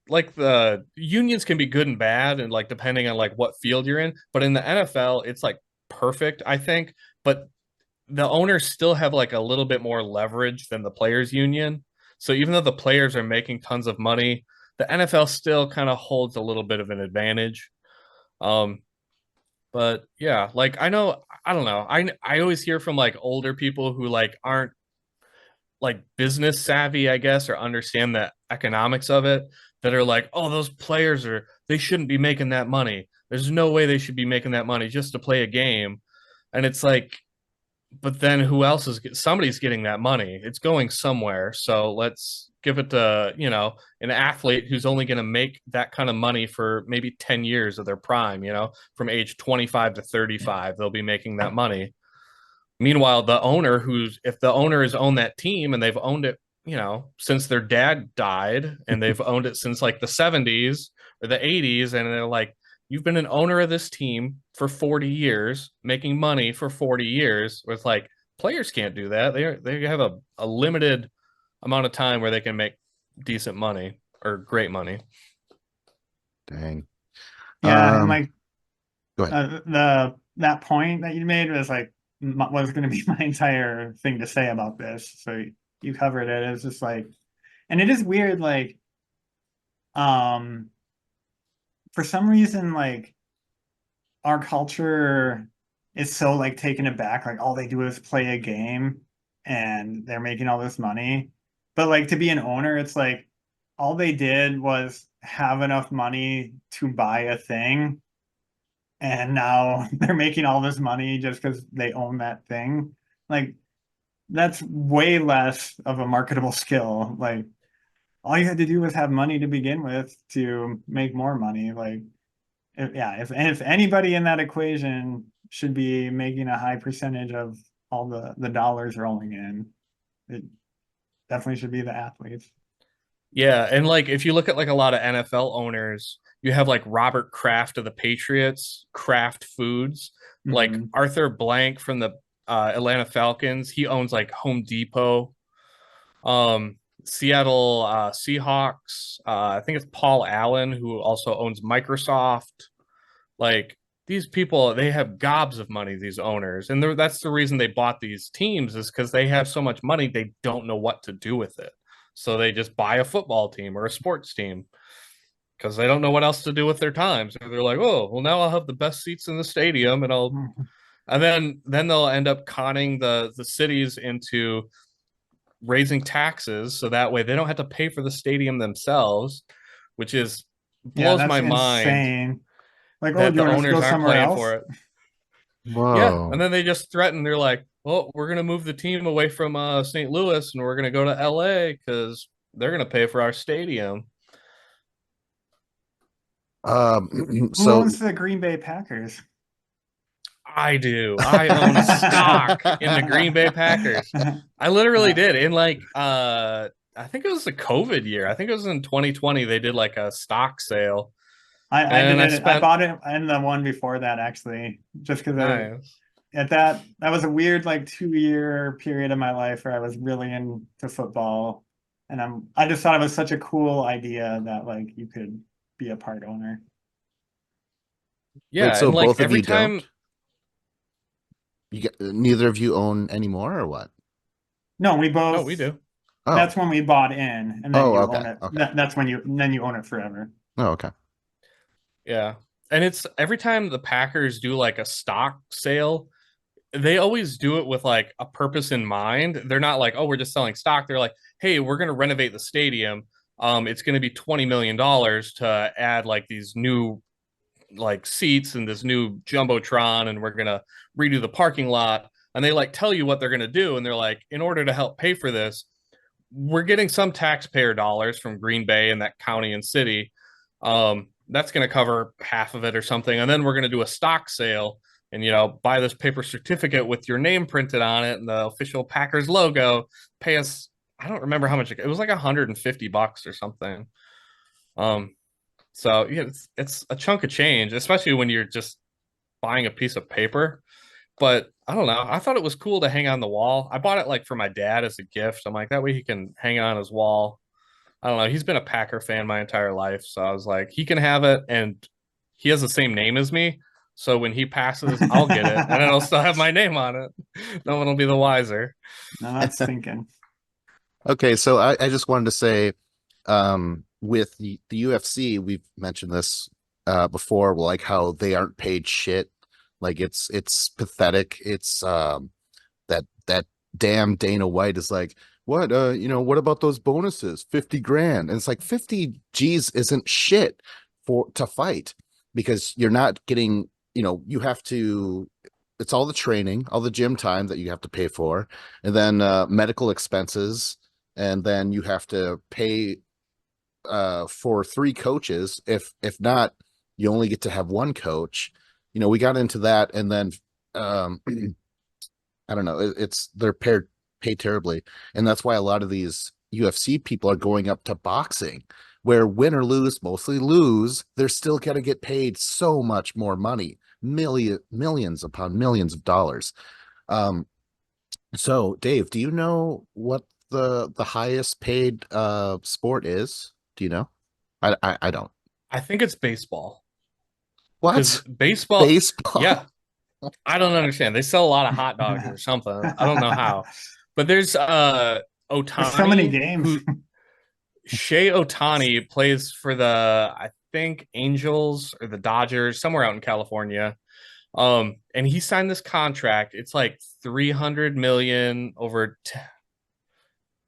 S3: like the unions can be good and bad, and like depending on like what field you're in. But in the NFL, it's like perfect, I think. But the owners still have like a little bit more leverage than the players union. So even though the players are making tons of money, the NFL still kind of holds a little bit of an advantage. Um, but yeah, like I don't know. I always hear from like older people who like aren't like business savvy, I guess, or understand the economics of it that are like, oh, those players they shouldn't be making that money. There's no way they should be making that money just to play a game. And it's like, but then who else somebody's getting that money? It's going somewhere. So let's give it to, an athlete who's only going to make that kind of money for maybe 10 years of their prime, from age 25 to 35, they'll be making that money. Meanwhile, if the owner has owned that team and they've owned it, since their dad died and they've owned it since like the 70s or the 80s, and they're like, you've been an owner of this team for 40 years, making money for 40 years. With like players can't do that. They have a limited amount of time where they can make decent money or great money.
S1: Dang.
S2: Yeah, and like
S1: Go ahead.
S2: that point that you made was like was going to be my entire thing to say about this. So you covered it. It's just like, and it is weird, like, for some reason, like our culture is so like taken aback, like all they do is play a game and they're making all this money. But like to be an owner, it's like all they did was have enough money to buy a thing, and now they're making all this money just because they own that thing. Like that's way less of a marketable skill. Like all you had to do was have money to begin with to make more money. Like if anybody in that equation should be making a high percentage of all the dollars rolling in, it definitely should be the athletes.
S3: Yeah, and like if you look at like a lot of NFL owners, you have like Robert Kraft of the Patriots, Kraft Foods, like
S2: Mhm.
S3: Arthur Blank from the Atlanta Falcons. He owns like Home Depot. Seattle Seahawks. I think it's Paul Allen who also owns Microsoft. Like these people, they have gobs of money. These owners, and that's the reason they bought these teams is because they have so much money they don't know what to do with it. So they just buy a football team or a sports team because they don't know what else to do with their time. So they're like, oh, well, now I'll have the best seats in the stadium, and then they'll end up conning the cities into raising taxes so that way they don't have to pay for the stadium themselves, which is
S2: Yeah,
S3: blows
S2: that's
S3: my mind
S2: insane. Like, oh,
S3: that
S2: do you
S3: the
S2: want us to
S3: owners
S2: go
S3: aren't
S2: somewhere
S3: playing for
S2: else?
S3: it. Yeah, and
S1: Whoa.
S3: then they just threaten. They're like, "Well, we're gonna move the team away from St. Louis, and we're gonna go to LA because they're gonna pay for our stadium."
S2: Who
S1: So
S2: owns the Green Bay Packers?
S3: I do. I own stock in the Green Bay Packers. I literally
S2: Uh,
S3: did. In like I think it was the COVID year. I think it was in 2020 they did like a stock sale.
S2: I did
S3: And I
S2: it. I
S3: spent
S2: bought it in the one before that actually, just because I
S3: nice.
S2: at that was a weird like 2 year period of my life where I was really into football, and I just thought it was such a cool idea that like you could be a part owner.
S1: wait,
S3: Yeah,
S1: so
S3: and like
S1: both of
S3: every
S1: you don't?
S3: time
S1: Neither of you own anymore or what?
S2: No, we
S3: no,
S2: both.
S3: we do.
S2: That's
S1: Oh.
S2: when we bought in, and then
S1: Oh,
S2: you own
S1: okay.
S2: it.
S1: Okay.
S2: That's when you own it forever.
S1: Oh, okay.
S3: Yeah. And it's every time the Packers do like a stock sale, they always do it with like a purpose in mind. They're not like, oh, we're just selling stock. They're like, hey, we're going to renovate the stadium. It's going to be $20 million to add like these new like seats and this new jumbotron, and we're gonna redo the parking lot. And they like tell you what they're gonna do, and they're like, in order to help pay for this, we're getting some taxpayer dollars from Green Bay and that county and city. That's going to cover half of it or something. And then we're going to do a stock sale and, buy this paper certificate with your name printed on it and the official Packers logo. Pay us, I don't remember how much it was, like $150 or something. So yeah, it's a chunk of change, especially when you're just buying a piece of paper. But I don't know. I thought it was cool to hang on the wall. I bought it like for my dad as a gift. I'm like, that way he can hang on his wall. I don't know. He's been a Packer fan my entire life. So I was like, he can have it. And he has the same name as me. So when he passes, I'll get it. And it'll still have my name on it. No one will be the wiser.
S2: No, that's thinking.
S1: Okay, so I just wanted to say, with the UFC, we've mentioned this before, like how they aren't paid shit. Like it's pathetic. It's that damn Dana White is like, what what about those bonuses? 50 grand. And it's like 50 G's isn't shit to fight, because you're not getting, you have to, it's all the training, all the gym time that you have to pay for, and then medical expenses, and then you have to pay for 3 coaches. If not, you only get to have one coach. We got into that, and then I don't know, they're paid terribly, and that's why a lot of these UFC people are going up to boxing, where win or lose, mostly lose, they're still going to get paid so much more money, millions upon millions of dollars. So Dave, do you know what the highest paid sport is? Do you know? I don't.
S3: I think it's baseball.
S1: What?
S3: Baseball,
S1: Baseball?
S3: yeah. I don't understand. They sell a lot of hot dogs or something. I don't know how. But there's
S2: There's so many
S3: Otani,
S2: games.
S3: who Shea Otani plays for the, I think, Angels or the Dodgers, somewhere out in California. And he signed this contract. It's like 300 million over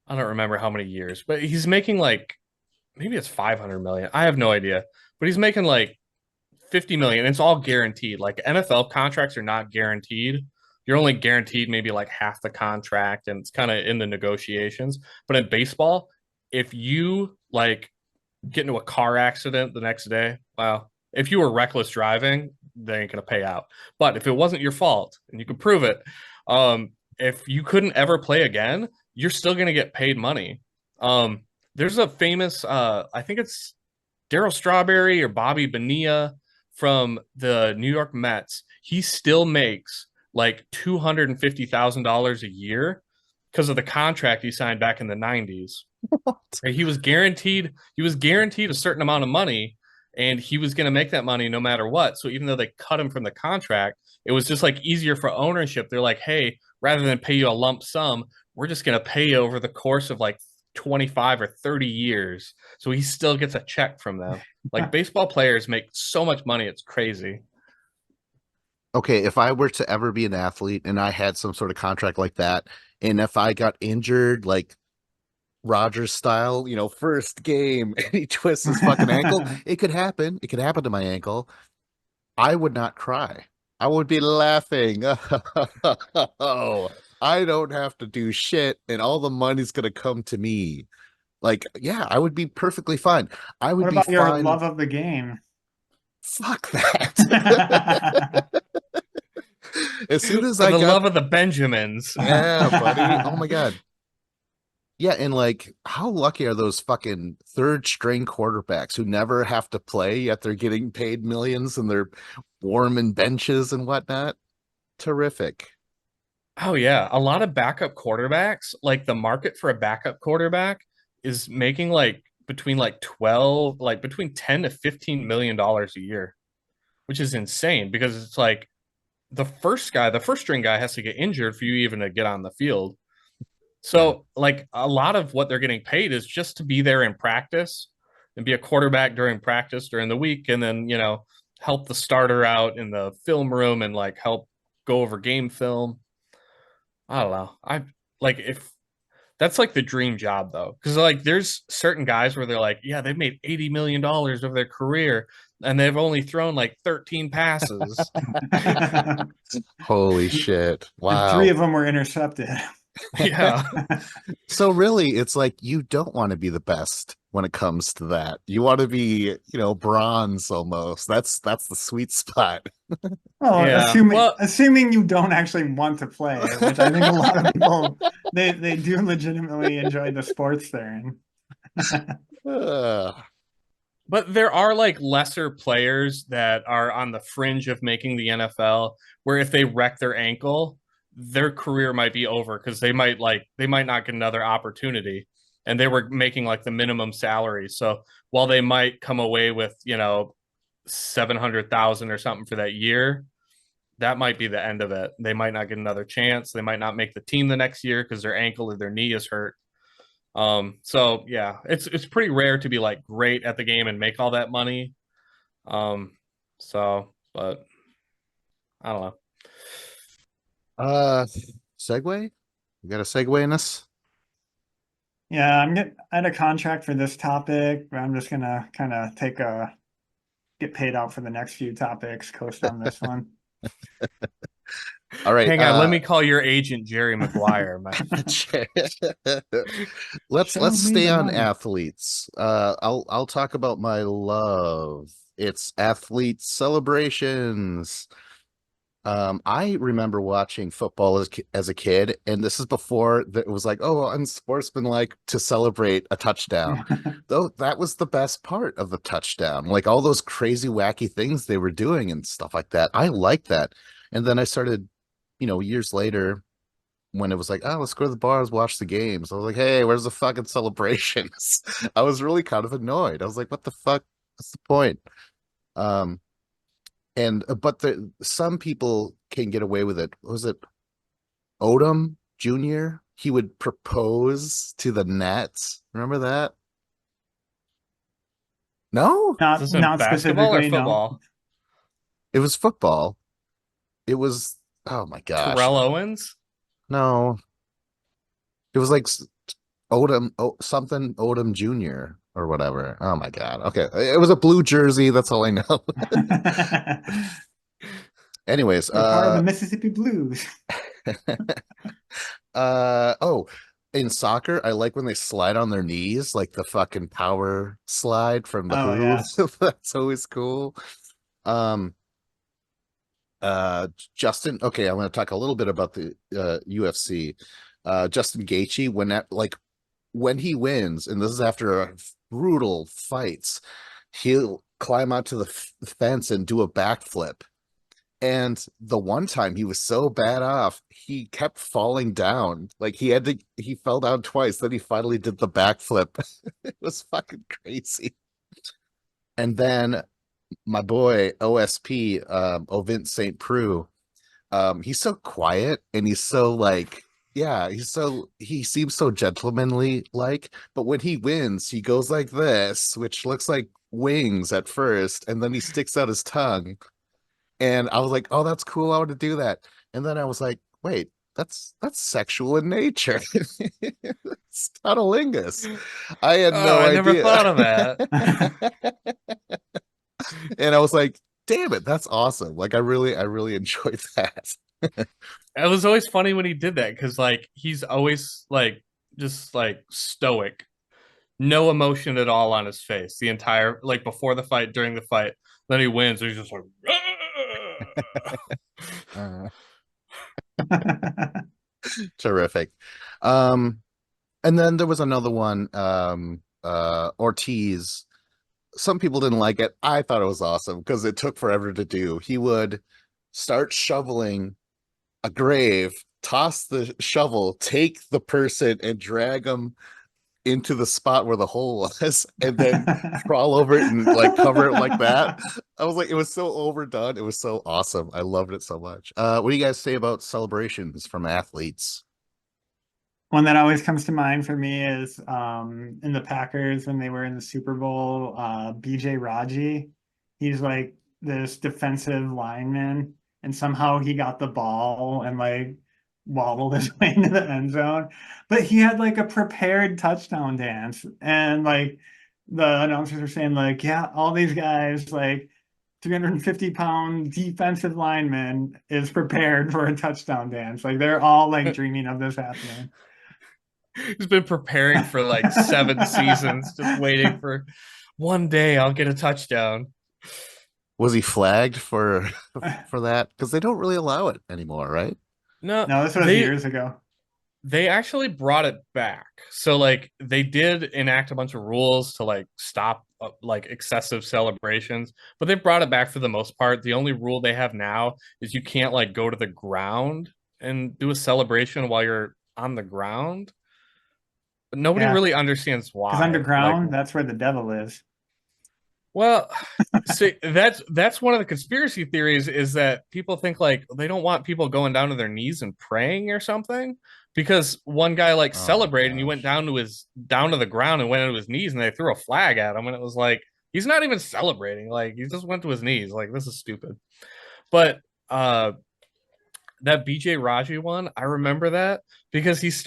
S3: I don't remember how many years, but he's making like, maybe it's 500 million. I have no idea. But he's making like 50 million. It's all guaranteed. Like NFL contracts are not guaranteed. You're only guaranteed maybe like half the contract, and it's kind of in the negotiations. But in baseball, if you like get into a car accident the next day, well, if you were reckless driving, they ain't gonna pay out. But if it wasn't your fault and you can prove it, if you couldn't ever play again, you're still gonna get paid money. There's a famous, I think it's Daryl Strawberry or Bobby Bonilla from the New York Mets. He still makes like $250,000 a year because of the contract he signed back in the 90s.
S1: What?
S3: He was guaranteed a certain amount of money, and he was going to make that money no matter what. So even though they cut him from the contract, it was just like easier for ownership. They're like, hey, rather than pay you a lump sum, we're just going to pay you over the course of like 25 or 30 years. So he still gets a check from them. Like baseball players make so much money, it's crazy.
S1: Okay, if I were to ever be an athlete and I had some sort of contract like that, and if I got injured, like Rogers style, first game, and he twists his fucking ankle, it could happen. It could happen to my ankle. I would not cry. I would be laughing. Oh, I don't have to do shit, and all the money's gonna come to me. Like, yeah, I would be perfectly fine. I would
S2: What
S1: be
S2: about your
S1: fine.
S2: love of the game?
S1: Fuck that. As soon as
S3: For
S1: I
S3: the
S1: got,
S3: love of the Benjamins.
S1: yeah, buddy. Oh my God. Yeah, and like, how lucky are those fucking third string quarterbacks who never have to play, yet they're getting paid millions and they're warming benches and whatnot? Terrific.
S3: Oh yeah, a lot of backup quarterbacks, like the market for a backup quarterback is making like between like 12, like between 10 to 15 million dollars a year, which is insane because it's like the first string guy has to get injured for you even to get on the field.
S1: Yeah.
S3: So like a lot of what they're getting paid is just to be there in practice and be a quarterback during practice during the week, and then, help the starter out in the film room and like help go over game film. I don't know. I like if That's like the dream job though, because like there's certain guys where they're like, yeah, they've made $80 million over their career, and they've only thrown like 13 passes.
S1: Holy shit.
S2: And three
S1: Wow.
S2: of them were intercepted.
S3: Yeah,
S1: So really, it's like you don't want to be the best when it comes to that. You want to be, bronze almost. That's the sweet spot.
S2: Oh,
S3: yeah. Well,
S2: assuming you don't actually want to play, which I think a lot of people they do legitimately enjoy the sports they're in.
S1: Uh,
S3: but there are like lesser players that are on the fringe of making the NFL, where if they wreck their ankle, their career might be over because they might not get another opportunity, and they were making like the minimum salary. So while they might come away with 700,000 or something for that year, that might be the end of it. They might not get another chance. They might not make the team the next year because their ankle or their knee is hurt. So yeah, it's pretty rare to be like great at the game and make all that money. Um, but I don't know.
S1: uh, segue? You got a segue in us?
S2: Yeah, I had a contract for this topic, but I'm just gonna kind of get paid out for the next few topics, coast on this one.
S1: All right.
S3: Hang on, let me call your agent Jerry Maguire.
S2: Show
S1: Let's
S2: me
S1: stay
S2: the
S1: on
S2: money.
S1: athletes. I'll talk about my love. It's athlete celebrations. I remember watching football as a kid, and this is before that it was like, oh, unsportsmanlike to celebrate a touchdown. Though that was the best part of the touchdown, like all those crazy, wacky things they were doing and stuff like that. I like that. And then I started, years later when it was like, oh, let's go to the bars, watch the games. I was like, hey, where's the fucking celebrations? I was really kind of annoyed. I was like, what the fuck? What's the point? Um, and but some people can get away with it. Was it Odom Jr.? He would propose to the Nets. Remember that? No,
S3: Is this in
S2: Not
S3: basketball or
S2: specifically, no.
S3: football?
S1: it was football. It was, oh my gosh.
S3: Terrell Owens?
S1: No, it was like Odom, something Odom Jr. or whatever. Oh my God. Okay. It was a blue jersey. That's all I know. Anyways,
S2: We're part of the Mississippi Blues.
S1: oh, in soccer, I like when they slide on their knees, like the fucking power slide from the
S2: Oh
S1: Who.
S2: yeah.
S1: That's always cool. Um, Justin, okay, I'm going to talk a little bit about the UFC. Justin Gaethje, when he wins, and this is after a brutal fights, he'll climb onto the fence and do a backflip. And the one time he was so bad off, he kept falling down. Like he fell down twice. Then he finally did the backflip. It was fucking crazy. And then my boy OSP, Ovint St. Preux, he's so quiet and he's so like, yeah, he seems so gentlemanly like, but when he wins, he goes like this, which looks like wings at first, and then he sticks out his tongue. And I was like, oh, that's cool. I want to do that. And then I was like, wait, that's sexual in nature. It's cunnilingus. I had
S3: Oh,
S1: no
S3: I never
S1: idea.
S3: thought of that.
S1: And I was like, damn it, that's awesome. Like I really enjoyed that.
S3: It was always funny when he did that because like he's always like just like stoic, no emotion at all on his face the entire like before the fight, during the fight. Then he wins, and he's just like
S1: Uh, Terrific. Um, and then there was another one, Ortiz. Some people didn't like it. I thought it was awesome because it took forever to do. He would start shoveling a grave, toss the shovel, take the person and drag them into the spot where the hole was, and then crawl over it and like cover it like that. I was like, it was so overdone. It was so awesome. I loved it so much. What do you guys say about celebrations from athletes?
S2: One that always comes to mind for me is in the Packers when they were in the Super Bowl, BJ Raji. He's like this defensive lineman, and somehow he got the ball and like wobbled his way into the end zone. But he had like a prepared touchdown dance. And like the announcers were saying, like, yeah, all these guys, like 350-pound defensive lineman is prepared for a touchdown dance. Like they're all like dreaming of this happening.
S3: He's been preparing for like 7 seasons, just waiting for one day I'll get a touchdown.
S1: Was he flagged for that? Because they don't really allow it anymore, right?
S3: No,
S2: No, this was years ago.
S3: they actually brought it back. So like they did enact a bunch of rules to like stop like excessive celebrations, but they brought it back for the most part. The only rule they have now is you can't like go to the ground and do a celebration while you're on the ground. But nobody
S2: Yeah,
S3: really understands
S2: because
S3: why. Like,
S2: underground, that's where the devil is.
S3: well, see, that's one of the conspiracy theories is that people think like they don't want people going down to their knees and praying or something because one guy like
S1: Oh
S3: celebrated and he went
S1: gosh.
S3: down to the ground and went into his knees and they threw a flag at him and it was like he's not even celebrating, like he just went to his knees, like this is stupid. But that BJ Raji one, I remember that because he's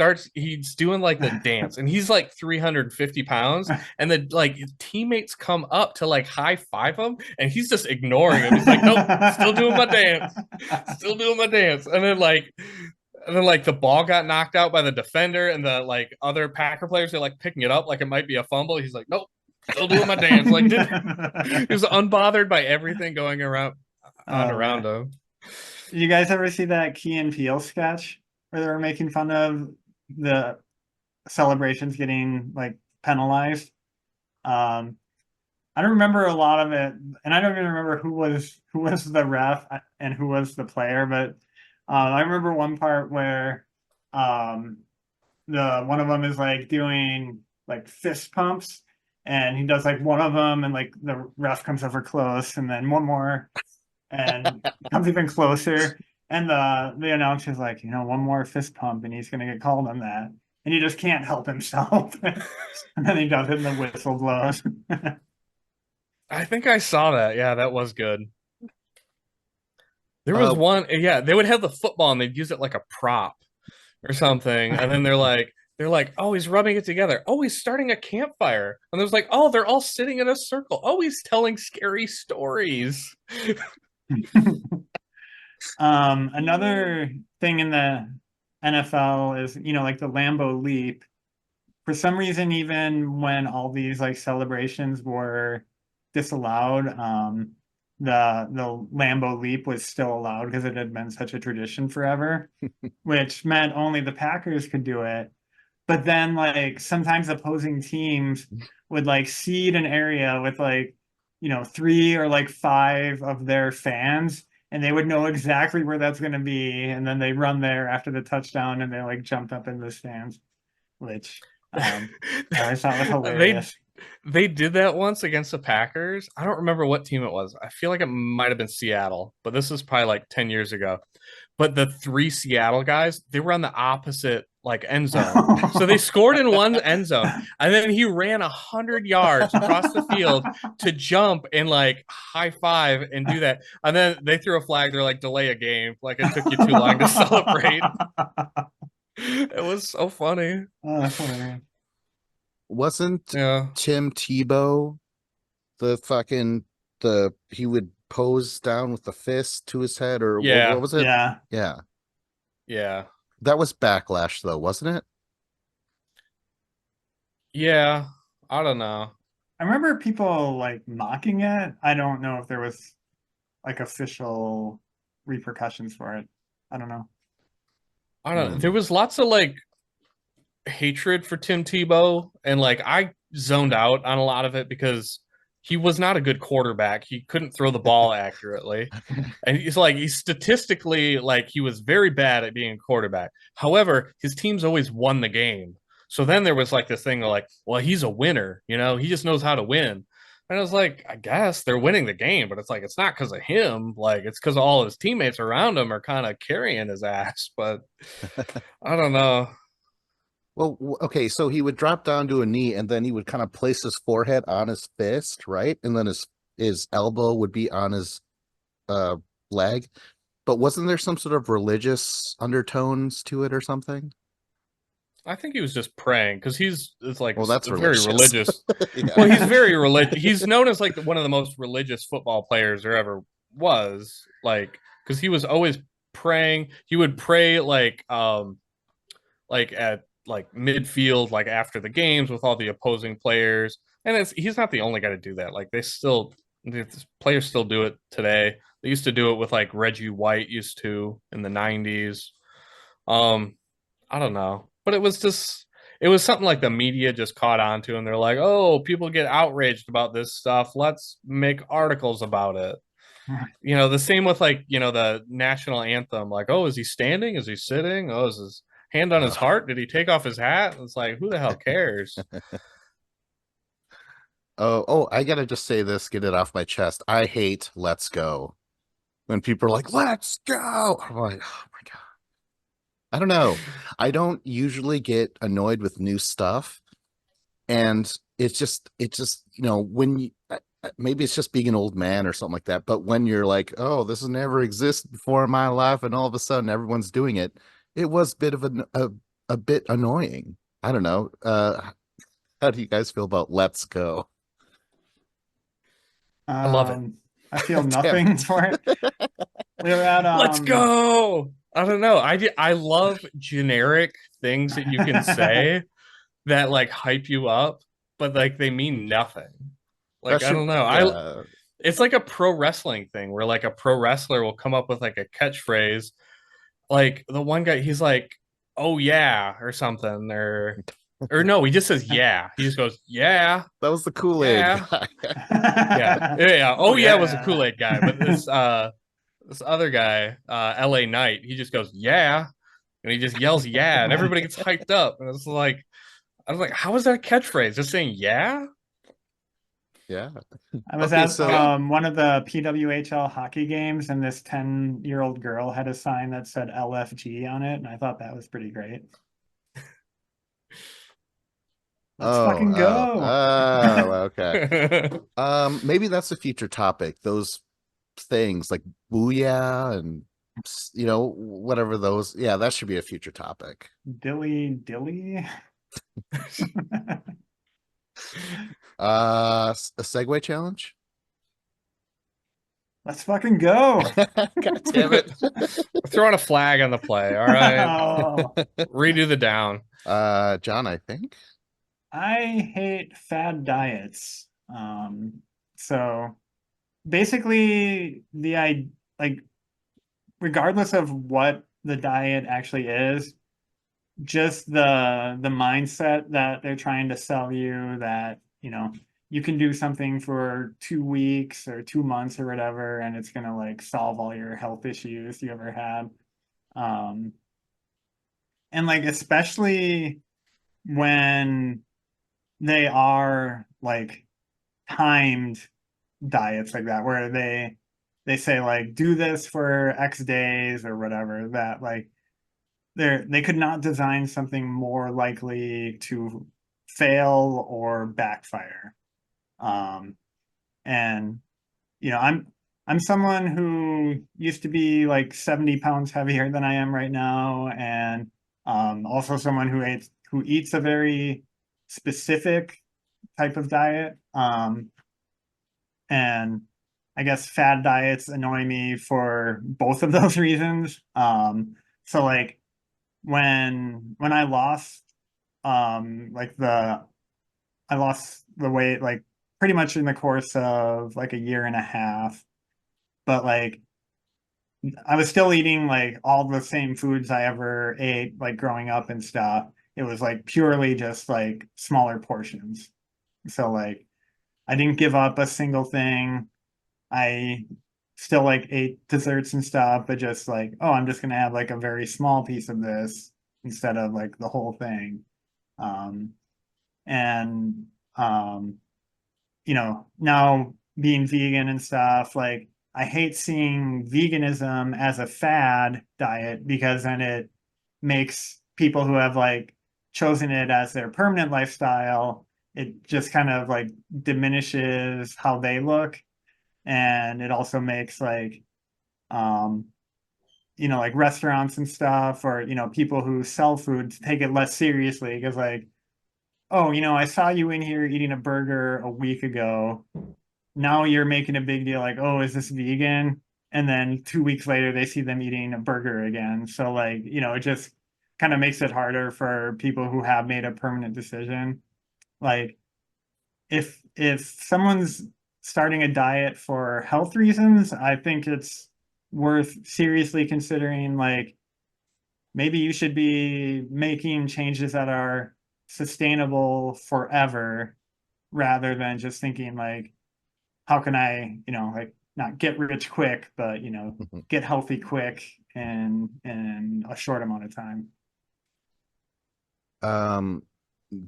S3: doing like the dance and he's like 350 pounds and the like his teammates come up to like high five him and he's just ignoring him. He's like, nope, still doing my dance, still doing my dance. And then the ball got knocked out by the defender and the like other Packer players are like picking it up like it might be a fumble. He's like, nope, still doing my dance. Like he was unbothered by everything going around on
S2: Oh
S3: around
S2: man.
S3: him.
S2: You guys ever see that Key and Peele sketch where they were making fun of the celebrations getting like penalized? Um, I don't remember a lot of it, and I don't even remember who was the ref and who was the player, but I remember one part where um, the one of them is like doing like fist pumps, and he does like one of them, and like the ref comes over close, and then one more, and comes even closer. And the announcer's like, one more fist pump, and he's gonna get called on that. And he just can't help himself. And then he does it, and the whistle blows.
S3: I think I saw that. Yeah, that was good. There was
S1: Uh,
S3: one, yeah, they would have the football and they'd use it like a prop or something. And then they're like, oh, he's rubbing it together. Oh, he's starting a campfire. And there's like, oh, they're all sitting in a circle. Oh, he's telling scary stories.
S2: Another thing in the NFL is, like the Lambeau Leap. For some reason, even when all these like celebrations were disallowed, the Lambeau Leap was still allowed because it had been such a tradition forever, which meant only the Packers could do it. But then like sometimes opposing teams would like seed an area with like, three or like five of their fans, and they would know exactly where that's going to be, and then they run there after the touchdown and they like jumped up in the stands, which I always thought was
S3: they
S2: hilarious.
S3: they did that once against the Packers. I don't remember what team it was. I feel like it might have been Seattle, but this was probably like 10 years ago. But the three Seattle guys, they were on the opposite like end zone. So they scored in one end zone, and then he ran 100 yards across the field to jump and like high five and do that. And then they threw a flag. They're like, delay a game. Like it took you too long to celebrate. It was so funny.
S2: Oh, that's hilarious.
S1: wasn't
S3: Yeah.
S1: Tim Tebow the fucking the he would pose down with the fist to his head or what
S3: Yeah.
S1: was it?
S2: Yeah.
S1: Yeah.
S3: Yeah.
S1: That was backlash though, wasn't it?
S3: Yeah. I don't know.
S2: I remember people like mocking it. I don't know if there was like official repercussions for it. I don't know.
S3: I don't know.
S1: Hmm.
S3: There was lots of like hatred for Tim Tebow, and like I zoned out on a lot of it because he was not a good quarterback. He couldn't throw the ball accurately. And he's statistically like he was very bad at being a quarterback. However, his teams always won the game. So then there was like this thing of like, well, he's a winner, he just knows how to win. And I was like, I guess they're winning the game, but it's like it's not because of him. Like it's because all his teammates around him are kind of carrying his ass. But I don't know.
S1: Well, okay, so he would drop down to a knee and then he would kind of place his forehead on his fist, right? And then his elbow would be on his uh leg. But wasn't there some sort of religious undertones to it or something?
S3: I think he was just praying because it's like
S1: Well, that's
S3: a very
S1: religious.
S3: religious.
S1: Yeah.
S3: Well, he's very religious. He's known as like one of the most religious football players there ever was. Like because he was always praying. He would pray like at like midfield, like after the games with all the opposing players. And he's not the only guy to do that. Like the players still do it today. They used to do it with like Reggie White used to in the 90s. Um, I don't know. But it was something like the media just caught on to and they're like, "Oh, people get outraged about this stuff. Let's make articles about it." You know, the same with like, the national anthem. Like, "Oh, is he standing? Is he sitting? Oh, is his hand on his
S1: Uh,
S3: heart? Did he take off his hat?" It's like, who the hell cares?
S1: oh, I gotta just say this, get it off my chest. I hate "Let's Go." When people are like, "Let's go," I'm like, oh my God. I don't know. I don't usually get annoyed with new stuff. And it's just, when maybe it's just being an old man or something like that. But when you're like, oh, this has never existed before in my life, and all of a sudden everyone's doing it, it was a bit of a bit annoying. I don't know. How do you guys feel about "Let's Go"?
S3: I love it.
S2: I feel
S1: Damn
S2: nothing for it. We were at
S3: Let's go. I don't know. I love generic things that you can say that like hype you up, but like they mean nothing. Like I
S1: Especially,
S3: don't know. I
S1: yeah.
S3: It's like a pro wrestling thing where like a pro wrestler will come up with like a catchphrase. Like the one guy, he's like, "Oh yeah," or something, or no, he just says yeah. He just goes, "Yeah,
S1: That was the Kool-Aid
S3: yeah,
S1: guy.
S3: yeah."
S2: Oh
S3: Oh yeah was a
S2: yeah.
S3: Kool-Aid guy, but this other guy, LA Knight, he just goes, "Yeah." And he just yells yeah, and everybody gets hyped up. And it's like I was like, how is that a catchphrase? Just saying yeah?
S1: Yeah.
S2: I was
S1: Okay,
S2: at
S1: so
S2: one of the PWHL hockey games, and this 10-year-old girl had a sign that said LFG on it, and I thought that was pretty great. Let's fucking go.
S1: okay. Maybe that's a future topic. Those things like booyah and whatever those. Yeah, that should be a future topic.
S2: Dilly dilly.
S1: A segue challenge.
S2: Let's fucking go.
S1: God damn it.
S3: Throwing a flag on the play. All right.
S2: Oh,
S3: Redo the down.
S1: John, I think.
S2: I hate fad diets. So basically like regardless of what the diet actually is, just the mindset that they're trying to sell you that, you can do something for 2 weeks or 2 months or whatever, and it's gonna like solve all your health issues you ever had. Um, and like especially when they are like timed diets like that, where they say like do this for X days or whatever, that like they could not design something more likely to fail or backfire. Um, and I'm someone who used to be like 70 pounds heavier than I am right now, and also someone who eats a very specific type of diet. And I guess fad diets annoy me for both of those reasons. So like when I lost like I lost the weight like pretty much in the course of like a year and a half, but like I was still eating like all the same foods I ever ate like growing up and stuff. It was like purely just like smaller portions. So like I didn't give up a single thing. I still like ate desserts and stuff, but just like, oh, I'm just gonna have like a very small piece of this instead of like the whole thing. Um, and now being vegan and stuff, like I hate seeing veganism as a fad diet because then it makes people who have like chosen it as their permanent lifestyle, it just kind of like diminishes how they look. And it also makes like um you know, like restaurants and stuff, or, you know, people who sell food take it less seriously because, like, oh, you know, I saw you in here eating a burger a week ago. Now you're making a big deal, like, oh, is this vegan? And then 2 weeks later, they see them eating a burger again. So, like, you know, it just kind of makes it harder for people who have made a permanent decision. Like, if someone's starting a diet for health reasons, I think it's worth seriously considering, like, maybe you should be making changes that are sustainable forever rather than just thinking like, how can I, you know, like not get rich quick, but you know, get healthy quick in a short amount of time.
S1: Um,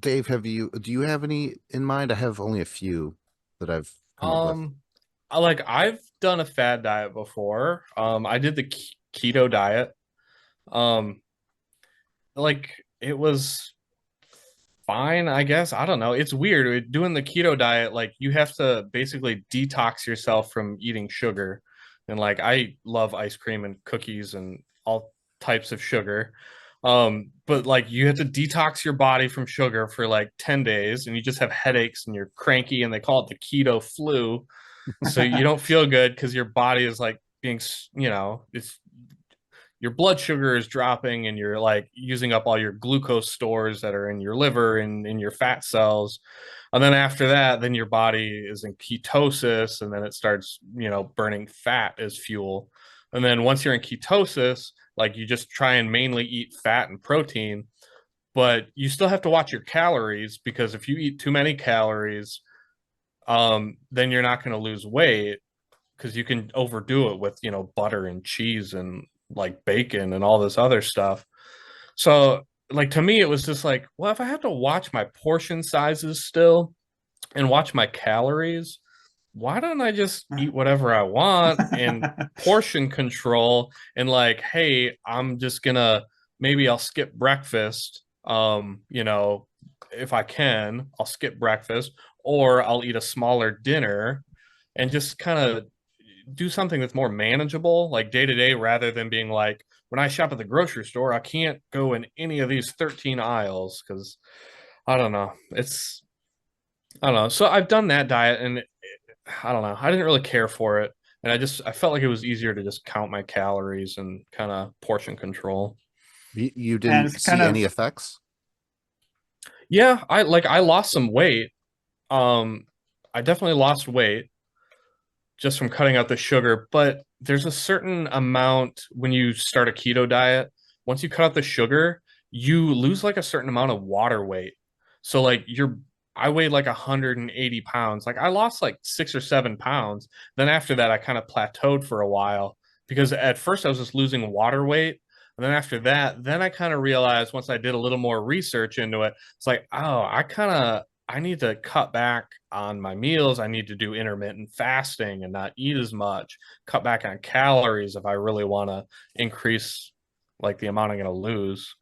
S1: Dave, do you have any in mind? I have only a few that I've come up with.
S3: I've done a fad diet before. I did the keto diet. Um, like it was fine, I guess. I don't know. It's weird doing the keto diet. Like you have to basically detox yourself from eating sugar. And like I love ice cream and cookies and all types of sugar. But like you have to detox your body from sugar for like 10 days and you just have headaches and you're cranky and they call it the keto flu. So you don't feel good because your body is like being, you know, it's your blood sugar is dropping and you're like using up all your glucose stores that are in your liver and in your fat cells. And then after that, then your body is in ketosis and then it starts, you know, burning fat as fuel. And then once you're in ketosis, like you just try and mainly eat fat and protein, but you still have to watch your calories because if you eat too many calories, then you're not going to lose weight because you can overdo it with, you know, butter and cheese and like bacon and all this other stuff. So like to me it was just like, well, if I have to watch my portion sizes still and watch my calories, why don't I just eat whatever I want and portion control and like, hey, I'm just gonna maybe I'll skip breakfast. You know, if I can, I'll skip breakfast or I'll eat a smaller dinner and just kind of do something that's more manageable, like day to day, rather than being like, when I shop at the grocery store, I can't go in any of these 13 aisles because I don't know. I don't know. So I've done that diet and I don't know. I didn't really care for it. And I felt like it was easier to just count my calories and kind of portion control.
S1: You
S2: And
S1: didn't
S2: it's kind
S1: see any
S2: of
S1: effects?
S3: Yeah, I lost some weight. Um, I definitely lost weight just from cutting out the sugar, but there's a certain amount when you start a keto diet, once you cut out the sugar, you lose like a certain amount of water weight. So like I weighed like 180 pounds. Like I lost like 6 or 7 pounds. Then after that, I kind of plateaued for a while because at first I was just losing water weight. And then after that, then I kind of realized once I did a little more research into it, it's like, oh, I need to cut back on my meals. I need to do intermittent fasting and not eat as much, cut back on calories if I really want to increase like the amount I'm going to lose.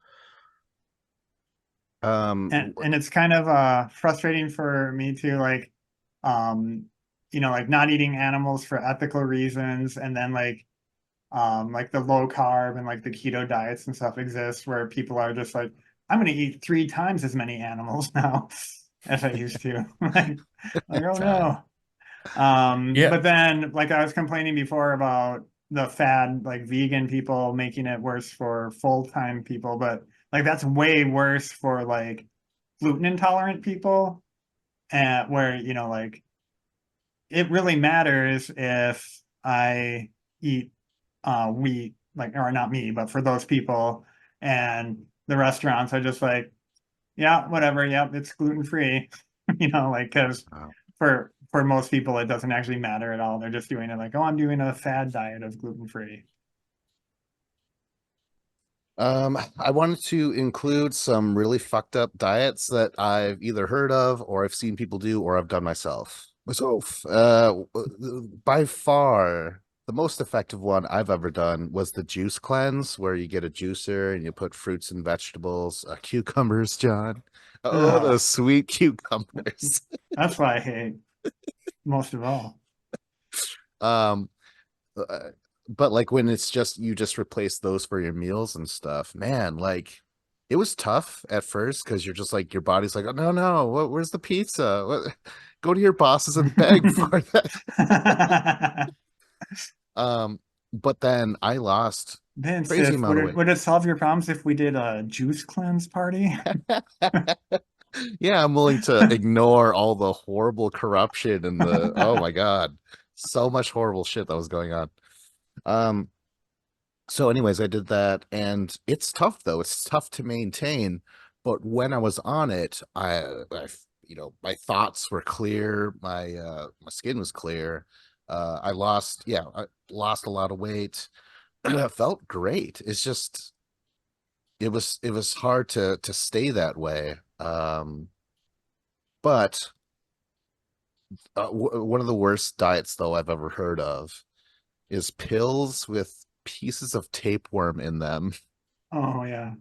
S2: and it's kind of frustrating for me too, um you know, like not eating animals for ethical reasons, and then like the low carb and like the keto diets and stuff exist where people are just like, I'm going to eat 3 times as many animals now as I used to. Like, oh
S1: John.
S2: no.
S3: Yeah.
S2: But then like I was complaining before about the fad, like vegan people making it worse for full-time people, but like that's way worse for like gluten intolerant people, and where, you know, like it really matters if I eat wheat, like, or not me, but for those people, and the restaurants are just like, yeah, whatever, yep, it's gluten free, you know, like because
S1: Wow.
S2: for most people it doesn't actually matter at all. They're just doing it like, oh, I'm doing a fad diet of gluten free.
S1: I wanted to include some really fucked up diets that I've either heard of or I've seen people do or I've done myself. By far, the most effective one I've ever done was the juice cleanse, where you get a juicer and you put fruits and vegetables, cucumbers, John. Oh,
S2: Ugh,
S1: those sweet cucumbers.
S2: that's what I hate most of all.
S1: Um, uh, but like when it's just you just replace those for your meals and stuff, man, like it was tough at first because you're just like your body's like, oh, no, no, where's the pizza? What? Go to your bosses and beg for that. Um, but then I lost
S2: Vince,
S1: crazy
S2: if
S1: amount of weight.
S2: would it solve your problems if we did a juice cleanse party?
S1: Yeah, I'm willing to ignore all the horrible corruption and the oh my God, so much horrible shit that was going on. Um, so anyways, I did that and it's tough though. It's tough to maintain, but when I was on it, my thoughts were clear, my skin was clear. I lost a lot of weight. Felt great. It's just it was hard to stay that way. But one of the worst diets though I've ever heard of is pills with pieces of tapeworm in them.
S2: Oh yeah,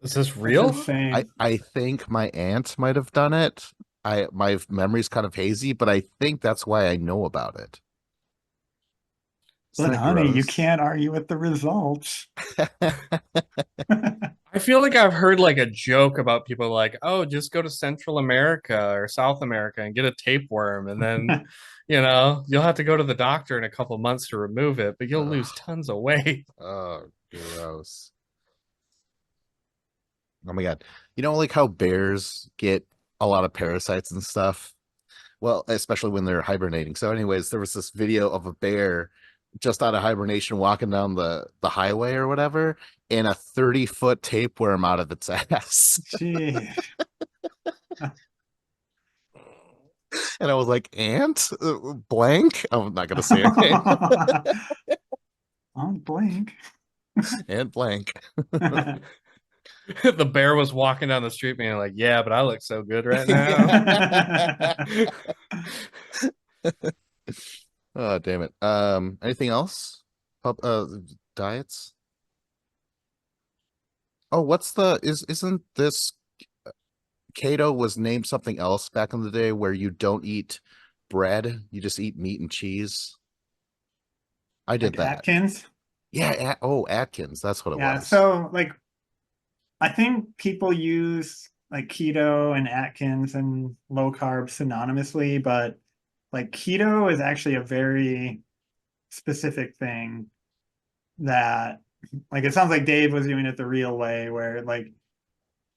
S3: Is this
S2: that's
S3: real?
S1: I
S2: insane.
S1: I think my aunt might have done it. My memory's kind of hazy, but I think that's why I know about it. Isn't
S2: But
S1: that
S2: honey, you
S1: gross?
S2: can't argue with the results.
S3: I feel like I've heard like a joke about people like, oh, just go to Central America or South America and get a tapeworm, and then, you'll have to go to the doctor in a couple months to remove it, but you'll lose
S1: Ugh,
S3: tons of weight.
S1: oh, gross. Oh my God. You know, like how bears get a lot of parasites and stuff? Well, especially when they're hibernating. So, anyways, there was this video of a bear just out of hibernation walking down the highway or whatever, and a 30-foot tapeworm out of its ass.
S2: Gee.
S1: And I was like, Ant? Blank? I'm not gonna say her name.
S2: On blank.
S1: Ant blank.
S3: The bear was walking down the street being like, yeah, but I look so good right now.
S1: Oh, damn it. Anything else? Diets? Oh, isn't this keto was named something else back in the day where you don't eat bread, you just eat meat and cheese. I did
S2: Like
S1: that.
S2: Atkins.
S1: Yeah, Atkins, that's what it
S2: Yeah,
S1: was.
S2: so like I think people use like keto and Atkins and low carb synonymously, but like keto is actually a very specific thing that like it sounds like Dave was doing it the real way where like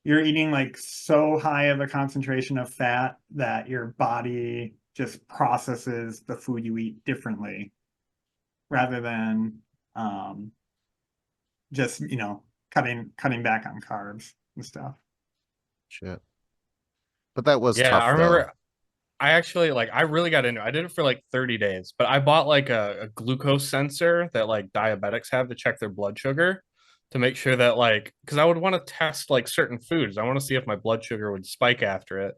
S2: you're eating like so high of a concentration of fat that your body just processes the food you eat differently rather than um just cutting back on carbs and stuff.
S1: Shit. But that was
S3: Yeah, I
S1: tough though.
S3: remember I actually like I really got into it. I did it for like 30 days, but I bought like a glucose sensor that like diabetics have to check their blood sugar to make sure that like because I would want to test like certain foods. I want to see if my blood sugar would spike after it.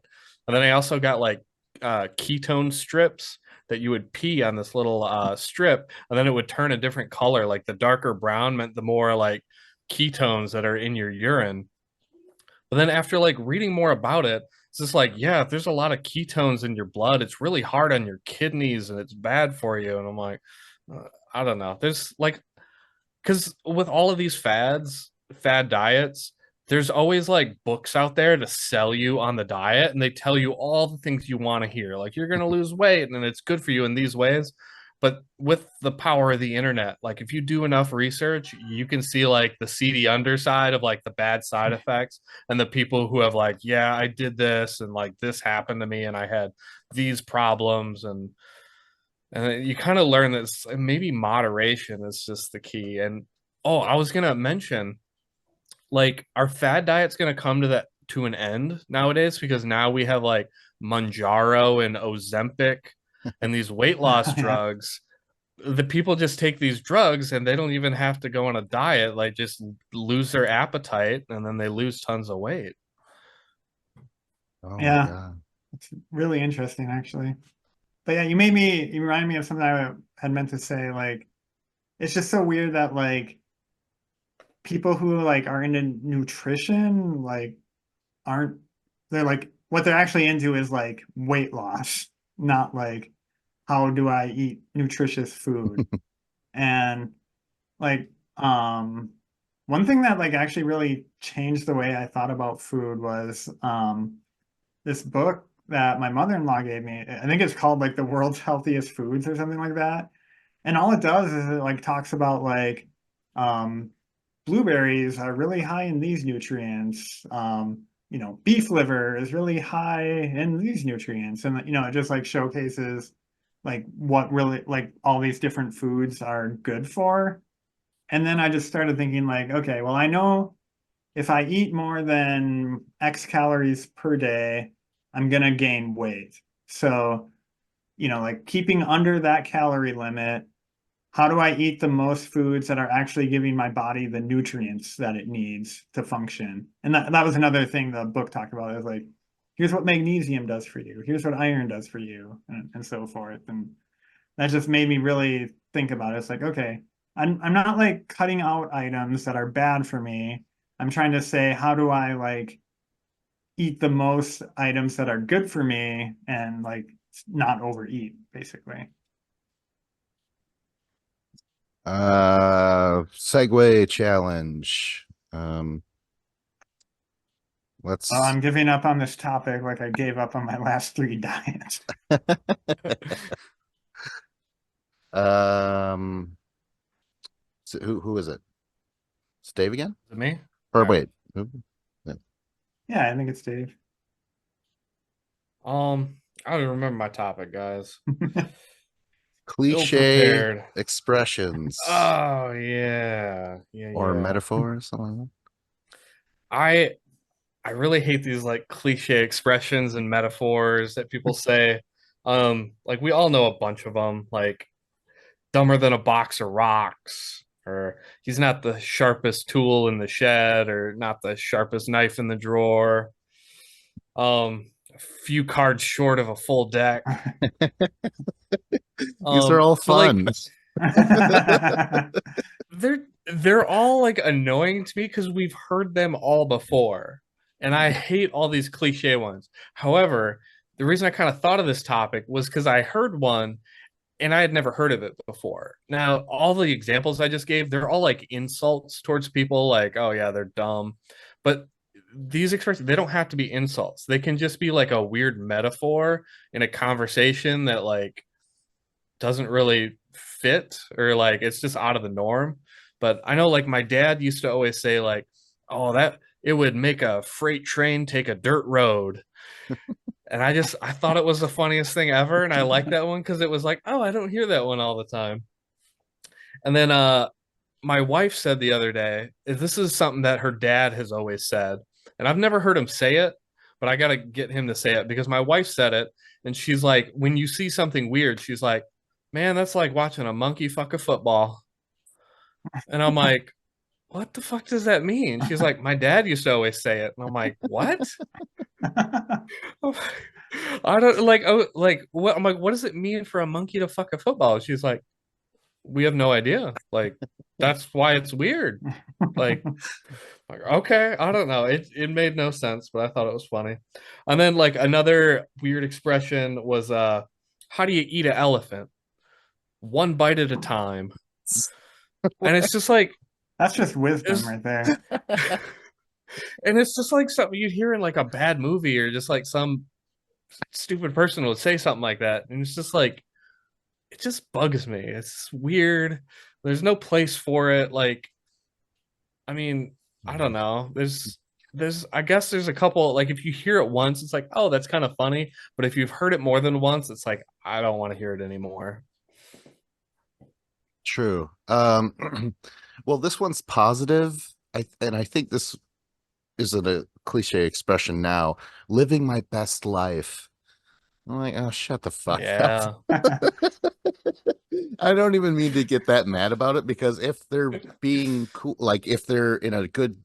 S3: And then I also got like ketone strips that you would pee on this little strip and then it would turn a different color. Like the darker brown meant the more like ketones that are in your urine. But then after like reading more about it, it's just like, yeah, if there's a lot of ketones in your blood, it's really hard on your kidneys and it's bad for you. And I'm like, I don't know. There's like, because with all of these fad diets, there's always like books out there to sell you on the diet and they tell you all the things you want to hear. Like you're going to lose weight and it's good for you in these ways. But with the power of the internet, like if you do enough research, you can see like the seedy underside of like the bad side effects and the people who have like, yeah, I did this and like this happened to me and I had these problems and you kind of learn that maybe moderation is just the key. And oh, I was gonna mention like our fad diet's gonna come to an end nowadays because now we have like Manjaro and Ozempic and these weight loss
S2: Yeah.
S3: drugs. The people just take these drugs and they don't even have to go on a diet, like just lose their appetite and then they lose tons of weight.
S1: Oh my
S2: Yeah.
S1: God.
S2: It's really interesting actually. But yeah, you remind me of something I had meant to say. Like, it's just so weird that like people who like are into nutrition like aren't they're like what they're actually into is like weight loss, not like how do I eat nutritious food. And like, one thing that like actually really changed the way I thought about food was this book that my mother-in-law gave me. I think it's called like The World's Healthiest Foods or something like that. And all it does is it like talks about like um blueberries are really high in these nutrients. Beef liver is really high in these nutrients. And it just like showcases like what really like all these different foods are good for. And then I just started thinking like, okay, well, I know if I eat more than X calories per day, I'm gonna gain weight. So, like keeping under that calorie limit, how do I eat the most foods that are actually giving my body the nutrients that it needs to function? And that was another thing the book talked about. It was like, here's what magnesium does for you, here's what iron does for you, and so forth. And that just made me really think about it. It's like, okay, I'm not like cutting out items that are bad for me. I'm trying to say, how do I like eat the most items that are good for me and like not overeat, basically.
S1: Segue challenge. Um,
S2: Well,
S1: let's
S2: I'm giving up on this topic like I gave up on my last three diets.
S1: um so who is it? It's Dave again?
S3: Is it me?
S1: Or
S3: All right.
S1: wait. Yeah.
S2: Yeah, I think it's Dave.
S3: I don't even remember my topic, guys. Ill
S1: Cliche
S3: prepared.
S1: expressions
S3: Oh yeah, yeah,
S1: or
S3: yeah.
S1: metaphors, something like
S3: I I really hate these like cliche expressions and metaphors that people say. Like we all know a bunch of them, like dumber than a box of rocks, or he's not the sharpest tool in the shed, or not the sharpest knife in the drawer. A few cards short of a full deck.
S1: these are all
S3: But like
S1: fun.
S3: they're all like annoying to me because we've heard them all before. And I hate all these cliche ones. However, the reason I kind of thought of this topic was because I heard one and I had never heard of it before. Now, all the examples I just gave, they're all like insults towards people, like, oh yeah, they're dumb. But these expressions, they don't have to be insults. They can just be like a weird metaphor in a conversation that like doesn't really fit, or like it's just out of the norm. But I know like my dad used to always say like, "Oh, that it would make a freight train take a dirt road." And I thought it was the funniest thing ever, and I liked that one because it was like, "Oh, I don't hear that one all the time." And then my wife said the other day, this is something that her dad has always said, and I've never heard him say it, but I got to get him to say it because my wife said it, and she's like, when you see something weird, she's like, man, that's like watching a monkey fuck a football. And I'm like, what the fuck does that mean? She's like, my dad used to always say it. And I'm like, what? I don't like, oh, like, what? I'm like, what does it mean for a monkey to fuck a football? She's like, we have no idea. Like, that's why it's weird. Like, okay, I don't know. It made no sense, but I thought it was funny. And then like another weird expression was how do you eat an elephant? One bite at a time. And it's just like
S2: That's just wisdom
S3: it's
S2: right there.
S3: and it's just like something you'd hear in like a bad movie, or just like some stupid person would say something like that. And it's just like it just bugs me. It's weird. There's no place for it. Like, I mean, I don't know. There's I guess there's a couple, like if you hear it once, it's like, oh, that's kind of funny. But if you've heard it more than once, it's like, I don't want to hear it anymore.
S1: True. Well, this one's positive. And I think this isn't a cliche expression now. Living my best life. I'm like, oh, shut the fuck up.
S3: Yeah.
S1: I don't even mean to get that mad about it, because if they're being cool, like if they're in a good,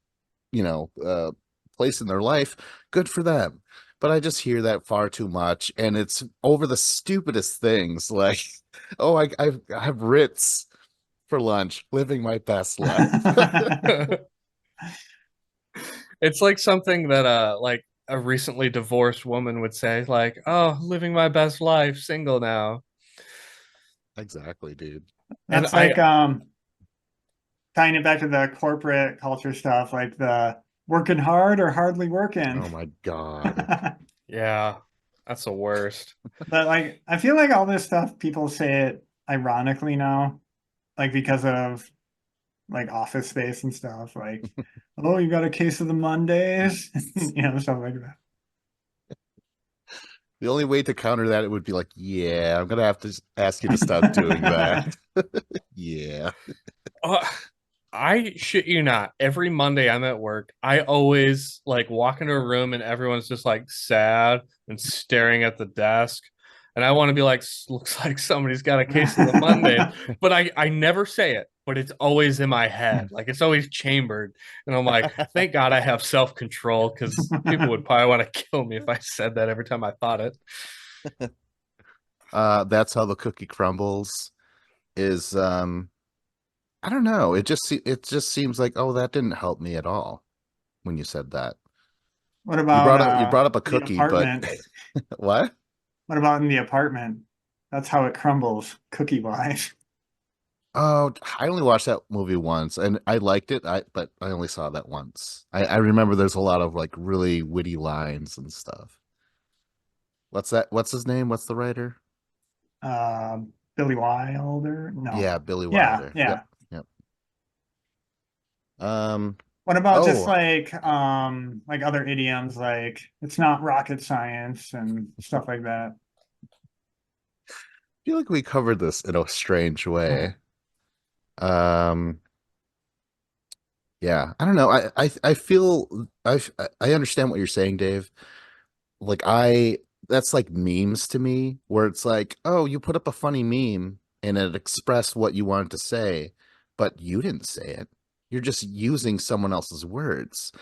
S1: place in their life, good for them. But I just hear that far too much, and it's over the stupidest things, like, oh, I have Ritz for lunch, living my best life.
S3: It's like something that like a recently divorced woman would say, like, "Oh, living my best life, single now."
S1: Exactly, dude.
S3: And
S2: That's like tying it back to the corporate culture stuff, like the working hard or hardly working.
S1: Oh my God.
S3: yeah, that's the worst.
S2: But like I feel like all this stuff people say it ironically now, like because of like Office Space and stuff, like, oh, you got a case of the Mondays, stuff like that.
S1: The only way to counter that it would be like, yeah, I'm gonna have to ask you to stop doing that. Yeah.
S3: Uh, I shit you not. Every Monday I'm at work, I always like walk into a room and everyone's just like sad and staring at the desk. And I want to be like, looks like somebody's got a case of the Monday. But I never say it, but it's always in my head. Like it's always chambered. And I'm like, thank God I have self-control because people would probably want to kill me if I said that every time I thought it.
S1: That's how the cookie crumbles is I don't know. It just seems like, oh, that didn't help me at all when you said that.
S2: What about
S1: You brought up a
S2: the
S1: cookie, but
S2: apartment?
S1: what?
S2: What about in the apartment? That's how it crumbles, cookie wise.
S1: Oh, I only watched that movie once and I liked it. But I only saw that once. I remember there's a lot of like really witty lines and stuff. What's that? What's his name? What's the writer?
S2: Uh, Billy Wilder? No.
S1: Yeah, Billy
S2: Yeah,
S1: Wilder. Yep.
S2: yeah.
S1: Yep. Um,
S2: What about just
S1: oh,
S2: like other idioms like it's not rocket science and stuff like that?
S1: I feel like we covered this in a strange way. Um, yeah, I don't know. I feel I understand what you're saying, Dave. Like that's like memes to me, where it's like, oh, you put up a funny meme and it expressed what you wanted to say, but you didn't say it. You're just using someone else's words.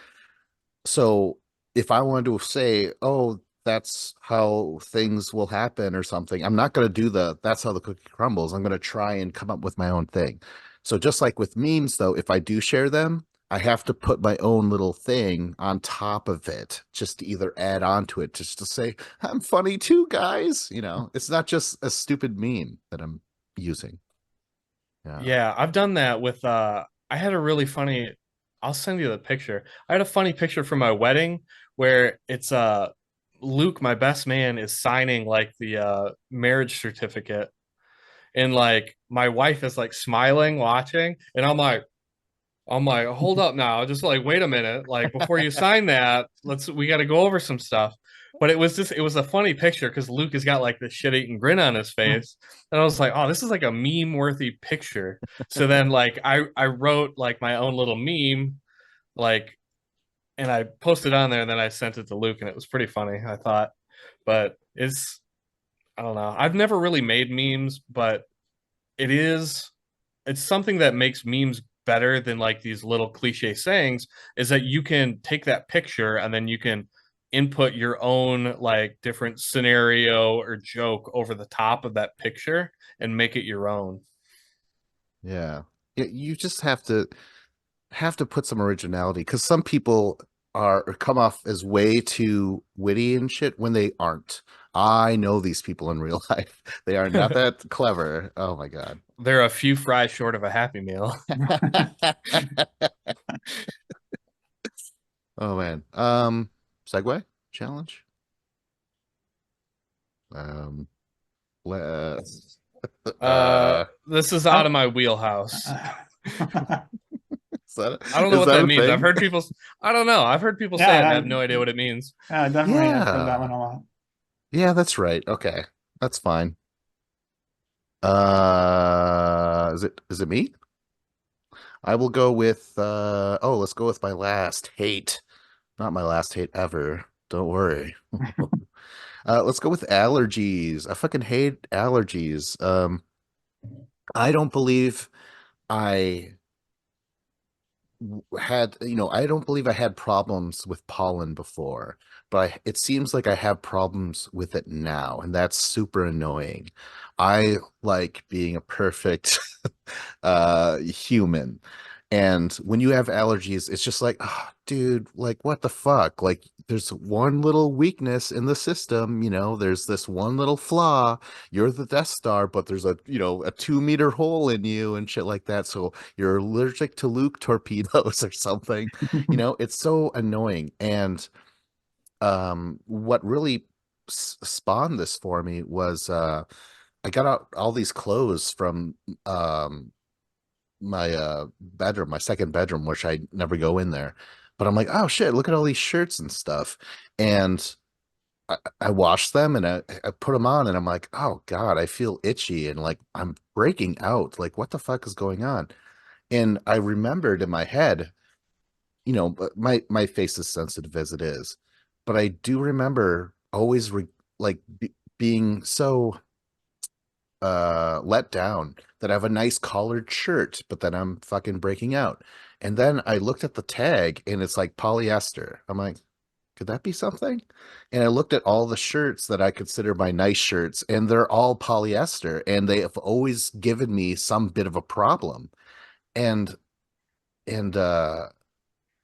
S1: So if I wanted to say, oh, that's how things will happen or something, I'm not going to do that's how the cookie crumbles. I'm going to try and come up with my own thing. So just like with memes, though, if I do share them, I have to put my own little thing on top of it just to either add on to it, just to say, I'm funny too, guys. It's not just a stupid meme that I'm using. Yeah.
S3: Yeah, I've done that with I had a really funny I'll send you the picture. I had a funny picture from my wedding where it's Luke, my best man, is signing like the marriage certificate and like my wife is like smiling watching and I'm like, hold up now, just like wait a minute, like before you sign that, we got to go over some stuff. But it was a funny picture because Luke has got like this shit-eating grin on his face, and I was like, oh, this is like a meme-worthy picture. So then like I wrote like my own little meme, like, and I posted on there, and then I sent it to Luke, and it was pretty funny, I thought. But I don't know. I've never really made memes, but it is it's something that makes memes better than like these little cliche sayings is that you can take that picture and then you can input your own like different scenario or joke over the top of that picture and make it your own.
S1: Yeah. You just have to put some originality because some people are come off as way too witty and shit when they aren't. I know these people in real life. They are not that clever. Oh my God.
S3: They're a few fries short of a happy meal.
S1: Oh man. Segue challenge. Um let's
S3: This is out of my wheelhouse. I don't know
S1: is
S3: what
S1: that
S3: that
S1: a
S3: means.
S1: thing?
S3: I don't know. I've heard people say it and I
S2: Yeah,
S3: have no idea what it means.
S2: yeah, definitely. I've heard that one
S1: Yeah.
S2: a lot.
S1: Yeah, that's right. Okay. That's fine. Is it me? I will go with let's go with my last hate. Not my last hate ever. Don't worry. Let's go with allergies. I fucking hate allergies. I don't believe I I don't believe I had problems with pollen before, but it seems like I have problems with it now, and that's super annoying. I like being a perfect human, And when you have allergies, it's just like, oh, dude, like what the fuck? Like there's one little weakness in the system, there's this one little flaw. You're the Death Star, but there's a 2 meter hole in you and shit like that. So you're allergic to Luke torpedoes or something. It's so annoying. And what really spawned this for me was I got out all these clothes from my bedroom, my second bedroom, which I never go in there. But I'm like, oh shit, look at all these shirts and stuff. And I washed them and I put them on and I'm like, oh God, I feel itchy and like I'm breaking out. Like, what the fuck is going on? And I remembered in my head, but my face is sensitive as it is, but I do remember always being so let down that I have a nice collared shirt, but then I'm fucking breaking out. And then I looked at the tag and it's like polyester. I'm like, could that be something? And I looked at all the shirts that I consider my nice shirts, and they're all polyester, and they have always given me some bit of a problem. And and uh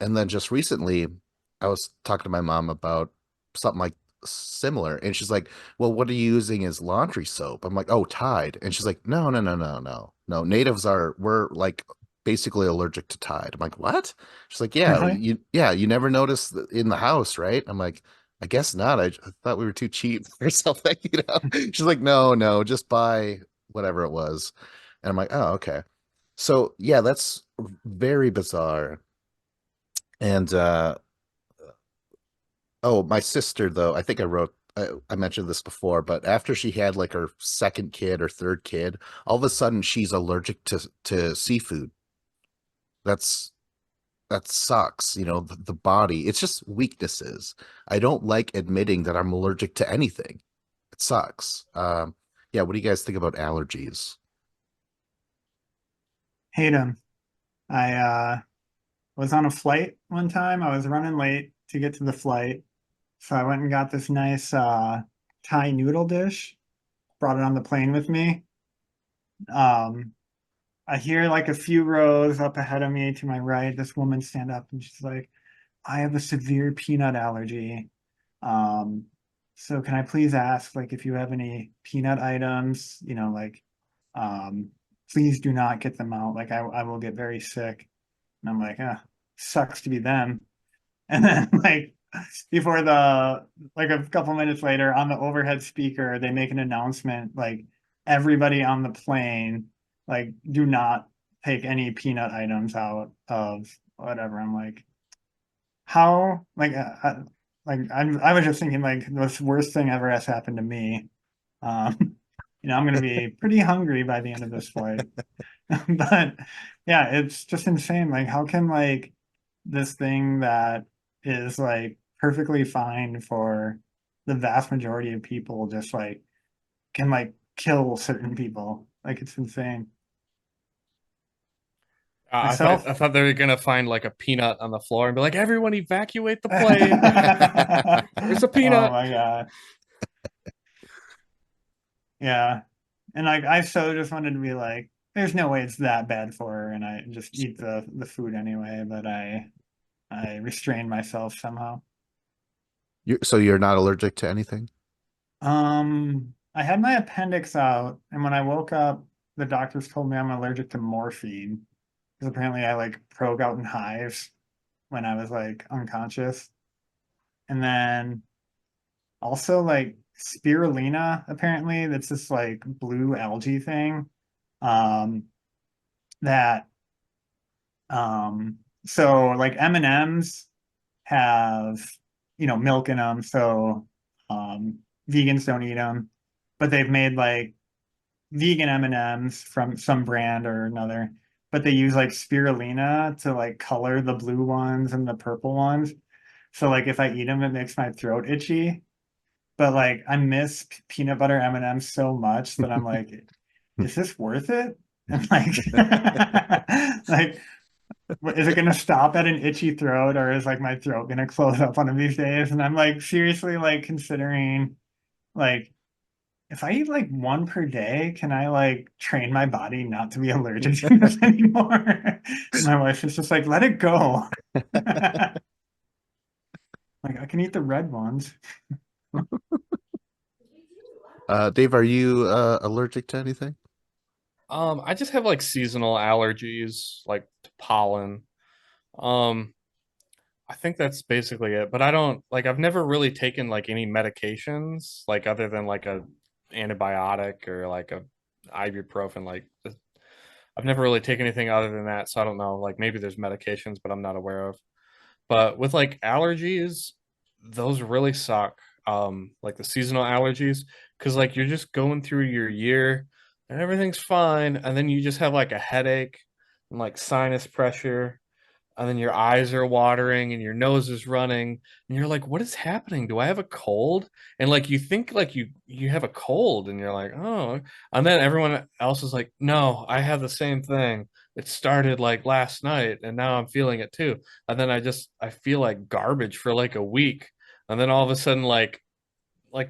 S1: and then just recently, I was talking to my mom about something like similar, and she's like, "Well, what are you using as laundry soap?" I'm like, "Oh, Tide." And she's like, "No, no, no, no, no, no. We're like basically allergic to Tide." I'm like, "What?" She's like, "Yeah,
S2: Really?
S1: you never noticed in the house, right?" I'm like, "I guess not. I thought we were too cheap or something, you know." She's like, "No, no, just buy whatever it was." And I'm like, "Oh, okay." So yeah, that's very bizarre. And oh, my sister, though, I think I mentioned this before, but after she had like her second kid or third kid, all of a sudden she's allergic to seafood. That's that sucks, the body. It's just weaknesses. I don't like admitting that I'm allergic to anything. It sucks. Yeah, what do you guys think about allergies?
S2: Hate him. I was on a flight one time. I was running late to get to the flight. So I went and got this nice Thai noodle dish, brought it on the plane with me. Um, I hear like a few rows up ahead of me to my right, this woman stand up and she's like, I have a severe peanut allergy. Um, so can I please ask like if you have any peanut items, um, please do not get them out. Like I will get very sick. And I'm like, sucks to be them. And then like before like a couple minutes later on the overhead speaker, they make an announcement like everybody on the plane, like do not take any peanut items out of whatever. I'm like, how I was just thinking like the worst thing ever has happened to me. Um, I'm gonna be pretty hungry by the end of this flight. But yeah, it's just insane. Like, how can like this thing that is like perfectly fine for the vast majority of people just like can like kill certain people? Like, it's insane.
S3: I
S2: Myself.
S3: thought they were gonna find like a peanut on the floor and be like, everyone evacuate the plane. There's a
S2: Oh
S3: peanut.
S2: my God. Yeah. And like I so just wanted to be like, there's no way it's that bad for her, and I just eat the food anyway, but I restrained myself somehow.
S1: So you're not allergic to anything?
S2: I had my appendix out, and when I woke up, the doctors told me I'm allergic to morphine because apparently I like broke out in hives when I was like unconscious. And then also like spirulina, apparently, that's this like blue algae thing. Um, that so like M&Ms have, milk in them, so vegans don't eat them, but they've made like vegan M&Ms from some brand or another, but they use like spirulina to like color the blue ones and the purple ones. So like if I eat them, it makes my throat itchy. But like I miss peanut butter M&Ms so much that I'm like, is this worth it? And like, like, is it gonna stop at an itchy throat, or is like my throat gonna close up one of these days? And I'm like seriously like considering like if I eat like one per day, can I like train my body not to be allergic to this anymore? My wife is just like, let it go. Like I can eat the red ones.
S1: Dave, are you allergic to anything?
S3: I just have like seasonal allergies, like to pollen. Um, I think that's basically it. But I don't like I've never really taken like any medications, like other than like a antibiotic or like a ibuprofen. Like I've never really taken anything other than that, so I don't know. Like maybe there's medications, but I'm not aware of. But with like allergies, those really suck. Like the seasonal allergies, because like you're just going through your year and everything's fine, and then you just have like a headache and like sinus pressure, and then your eyes are watering and your nose is running, and you're like, what is happening? Do I have a cold? And like you think like you have a cold, and you're like, oh, and then everyone else is like, no, I have the same thing. It started like last night, and now I'm feeling it too. And then I feel like garbage for like a week, and then all of a sudden like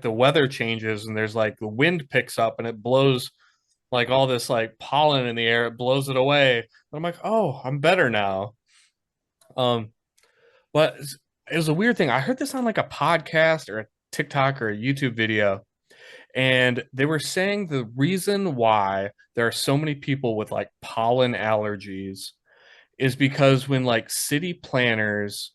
S3: the weather changes, and there's like the wind picks up and it blows like all this like pollen in the air, it blows it away. And I'm like, oh, I'm better now. Um, but it was a weird thing. I heard this on like a podcast or a TikTok or a YouTube video, and they were saying the reason why there are so many people with like pollen allergies is because when like city planners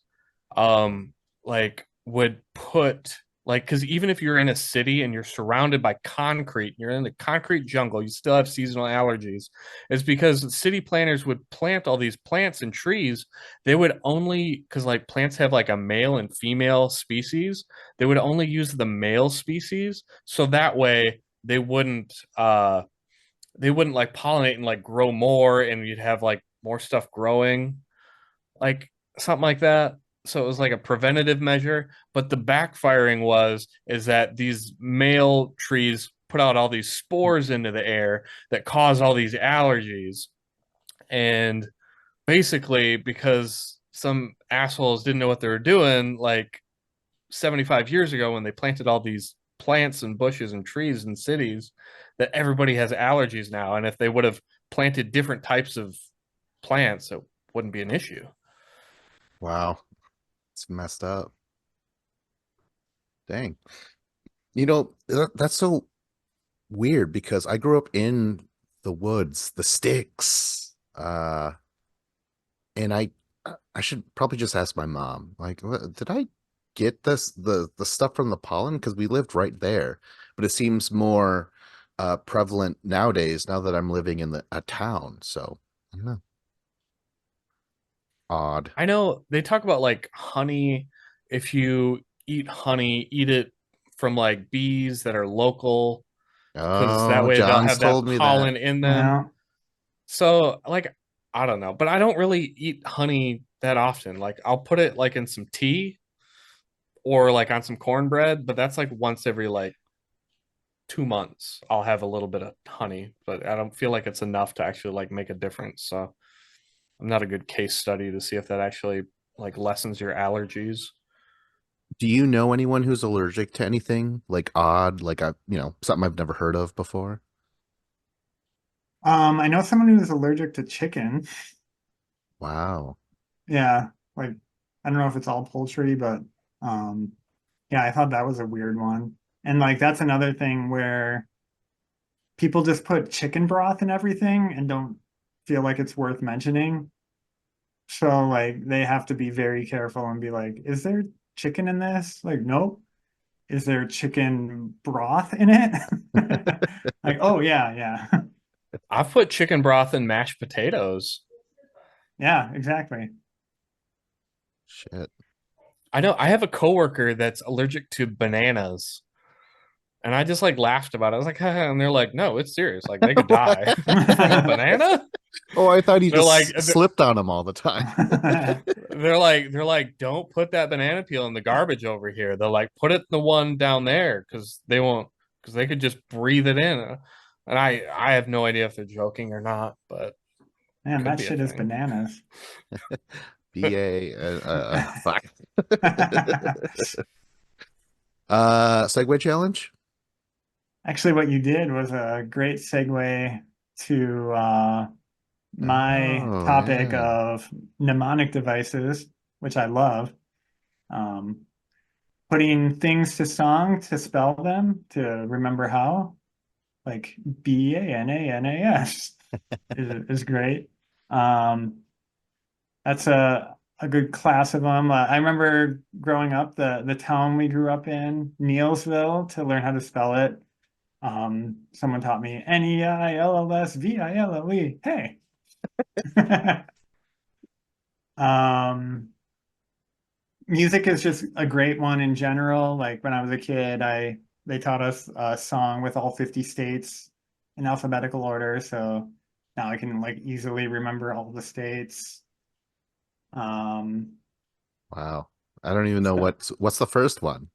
S3: like would put like because even if you're in a city and you're surrounded by concrete, you're in the concrete jungle, you still have seasonal allergies. It's because city planners would plant all these plants and trees. They would only because like plants have like a male and female species, they would only use the male species so that way they wouldn't like pollinate and like grow more and you'd have like more stuff growing like something like that. So it was like a preventative measure, but the backfiring was is that these male trees put out all these spores into the air that cause all these allergies. And basically because some assholes didn't know what they were doing like 75 years ago when they planted all these plants and bushes and trees in cities that everybody has allergies now, and if they would have planted different types of plants it wouldn't be an issue.
S1: Wow, it's messed up. Dang. You know, that's so weird because I grew up in the woods, the sticks. And I should probably just ask my mom, like, did I get the stuff from the pollen? Because we lived right there, but it seems more prevalent nowadays now that I'm living in a town. So I don't know. Odd.
S3: I know they talk about like honey. If you eat honey, eat it from like bees that are local, because that
S1: Oh,
S3: way they'll
S1: John's
S3: have that
S1: told me that.
S3: pollen in them.
S2: Well,
S3: So like I don't know, but I don't really eat honey that often. Like I'll put it like in some tea or like on some cornbread, but that's like once every like 2 months. I'll have a little bit of honey, but I don't feel like it's enough to actually like make a difference. So I'm not a good case study to see if that actually like lessens your allergies.
S1: Do you know anyone who's allergic to anything like odd, like something I've never heard of before?
S2: I know someone who's allergic to chicken.
S1: Wow.
S2: Yeah, like I don't know if it's all poultry, but um yeah, I thought that was a weird one. And like that's another thing where people just put chicken broth in everything and don't feel like it's worth mentioning. So like they have to be very careful and be like, is there chicken in this? Like, nope. Is there chicken broth in it? Like, oh yeah, yeah.
S3: I've put chicken broth in mashed potatoes.
S2: Yeah, exactly.
S1: Shit.
S3: I know I have a coworker that's allergic to bananas. And I just like laughed about it. I was like, haha, and they're like, no, it's serious. Like they could die from a banana.
S1: Oh, I thought he
S3: They're like,
S1: just slipped on him all the time.
S3: they're like, don't put that banana peel in the garbage over here. They're like, put it in the one down there because they won't, because they could just breathe it in. And I have no idea if they're joking or not, but
S2: Man,
S3: could
S2: that
S3: be a
S2: shit is
S3: thing.
S2: bananas.
S1: BA fuck. Segue challenge.
S2: Actually, what you did was a great segue to my
S1: Oh
S2: topic
S1: yeah.
S2: of mnemonic devices, which I love. Um, Putting things to song to spell them, to remember how, like Bananas is great. Um, that's a good class of them. I remember growing up, the town we grew up in, Neilsville, to learn how to spell it. Someone taught me Neillsville. Hey. Um, Music is just a great one in general. Like when I was a kid, I they taught us a song with all 50 states in alphabetical order, so now I can like easily remember all the states. Um,
S1: Wow. I don't even know
S2: so
S1: what's the first one.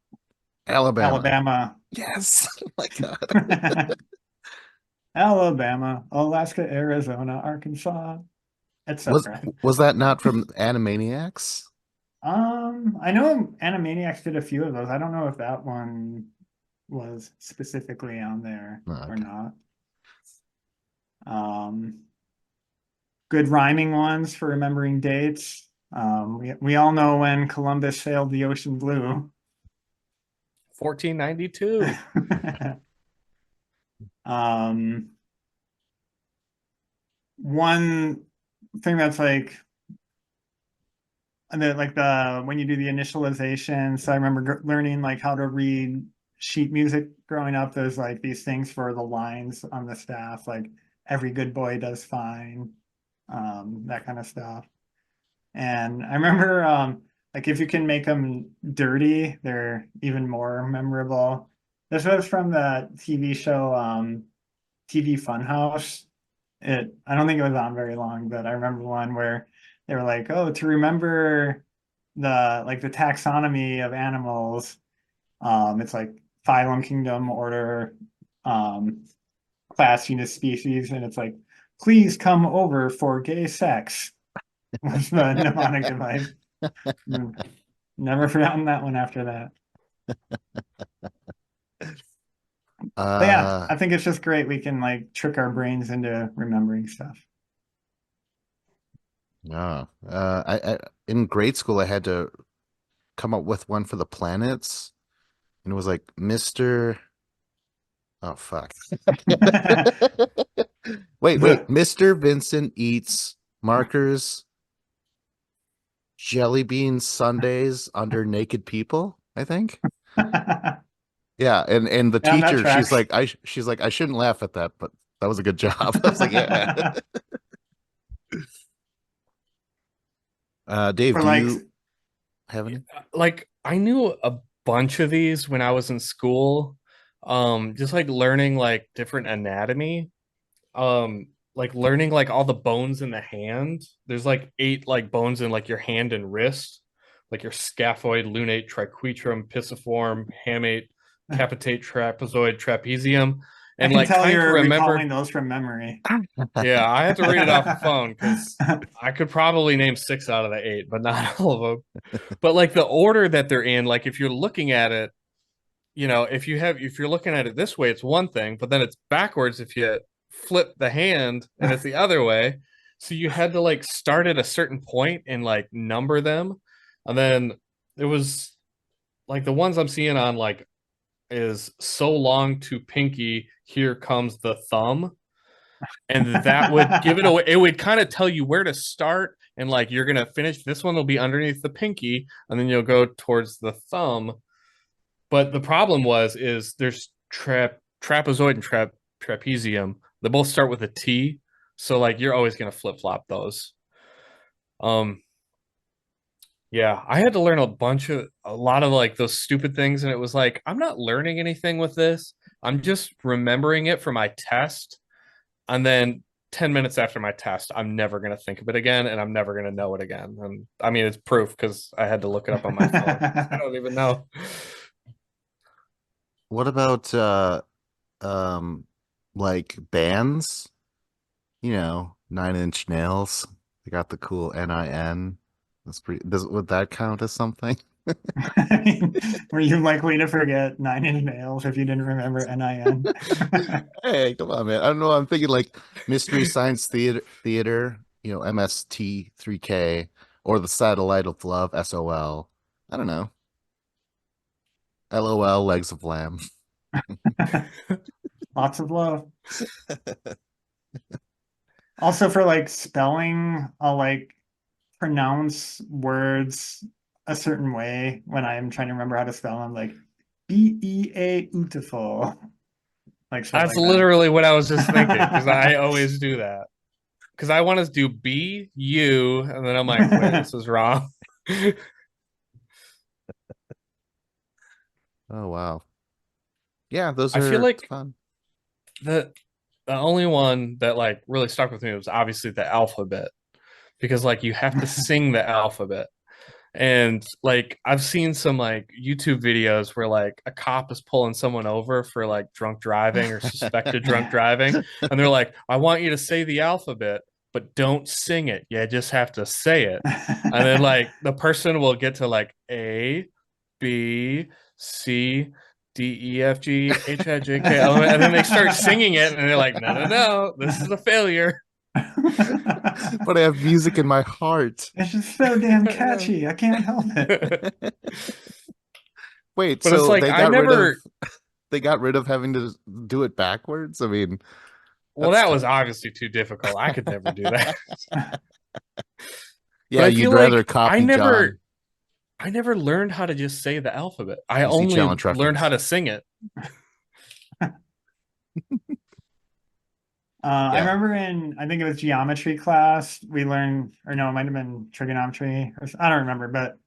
S1: Alabama.
S2: Alabama,
S1: Yes. Oh my God.
S2: Alabama, Alaska, Arizona, Arkansas,
S1: Was
S2: etc.
S1: was that not from Animaniacs?
S2: I know Animaniacs did a few of those. I don't know if that one was specifically on there
S1: Oh,
S2: or
S1: okay.
S2: not. Um, Good rhyming ones for remembering dates. We all know when Columbus sailed the ocean blue.
S3: 1492.
S2: um, One thing that's like the when you do the initialization. So I remember learning like how to read sheet music growing up. There's like these things for the lines on the staff, like every good boy does fine, that kind of stuff. And I remember like if you can make them dirty, they're even more memorable. This was from the TV show TV Funhouse. I don't think it was on very long, but I remember one where they were like, "Oh, to remember the taxonomy of animals, it's like phylum, kingdom, order, um, class, genus, species, and it's like, please come over for gay sex." Was the mnemonic device. Mm. Never forgotten that one after that. But yeah,
S1: Uh,
S2: I think it's just great we can like trick our brains into remembering stuff.
S1: no. I in grade school I had to come up with one for the planets, and it was like Mr. Oh fuck. Wait.
S2: The
S1: Mr. Vincent eats markers, jelly beans, sundays under naked people, I think.
S2: Yeah,
S1: Yeah, and the
S2: that
S1: teacher,
S2: tracks.
S1: she's like, I shouldn't laugh at that, but that was a good job. I was like, yeah. Dave,
S2: For
S1: do
S2: like
S1: you have any?
S3: Like I knew a bunch of these when I was in school. Just like learning like different anatomy. Like learning like all the bones in the hand. There's like 8 like bones in like your hand and wrist, like your scaphoid, lunate, triquetrum, pisiform, hamate, capitate, trapezoid, trapezium,
S2: I
S3: and
S2: can
S3: like
S2: tell
S3: trying to
S2: you're recalling
S3: remember.
S2: those from memory.
S3: Yeah, I had to read it off a phone because I could probably name 6 out of the 8, but not all of them. But like the order that they're in, like if you're looking at it, if you're looking at it this way, it's one thing, but then it's backwards if you flip the hand and it's the other way. So you had to like start at a certain point and like number them. And then it was like the ones I'm seeing on like is so long to pinky, here comes the thumb. And that would give it away. It would kind of tell you where to start and like you're gonna finish. This one will be underneath the pinky, and then you'll go towards the thumb. But the problem is there's trapezoid and trapezium. They both start with a T, so like you're always gonna flip flop those. Um, yeah, I had to learn a lot of like those stupid things, and it was like I'm not learning anything with this. I'm just remembering it for my test, and then 10 minutes after my test, I'm never gonna think of it again, and I'm never gonna know it again. And I mean, it's proof because I had to look it up on my phone. I don't even know.
S1: What about um like bands? You know, Nine Inch Nails. They got the cool NIN. That's pretty. Would that count as something?
S2: I mean, were you likely to forget Nine Inch Nails if you didn't remember NIN?
S1: Hey, come on, man. I don't know. I'm thinking like Mystery Science Theater, MST3K, or the Satellite of Love, SOL. I don't know. LOL, Legs of Lamb.
S2: Lots of love. Also for like spelling, I'll like pronounce words a certain way when I'm trying to remember how to spell them, like beautiful, like shit
S3: That's
S2: like that.
S3: literally what I was just thinking because I always do that. Because I want to do B U, and then I'm like, wait, this is wrong.
S1: Oh, wow. Yeah, those
S3: I feel
S1: are
S3: like
S1: fun.
S3: the the only one that like really stuck with me was obviously the alphabet because like you have to sing the alphabet. And like I've seen some like YouTube videos where like a cop is pulling someone over for like drunk driving or suspected drunk driving, and they're like, "I want you to say the alphabet, but don't sing it. You just have to say it." And then like the person will get to like A, B, C, D, E, F, G, H, I, J, K, L, M, and then they start singing it, and they're like, "No, no, no, this is a failure."
S1: But I have music in my heart.
S2: It's just so damn catchy. I can't help it.
S1: Wait,
S3: But it's
S1: so
S3: like
S1: they got rid of having to do it backwards? I mean,
S3: well,
S1: that's
S3: that was
S1: tough.
S3: obviously too difficult. I could never do that. But
S1: Yeah,
S3: I
S1: you'd
S3: feel
S1: rather
S3: like
S1: copy John.
S3: I never learned how to just say the alphabet. I
S1: PC
S3: only
S1: Challenge
S3: learned how
S1: reference.
S3: to sing it.
S2: I
S1: Yeah.
S2: remember I think it was geometry class, we learned, or no, it might have been trigonometry, or I don't remember, but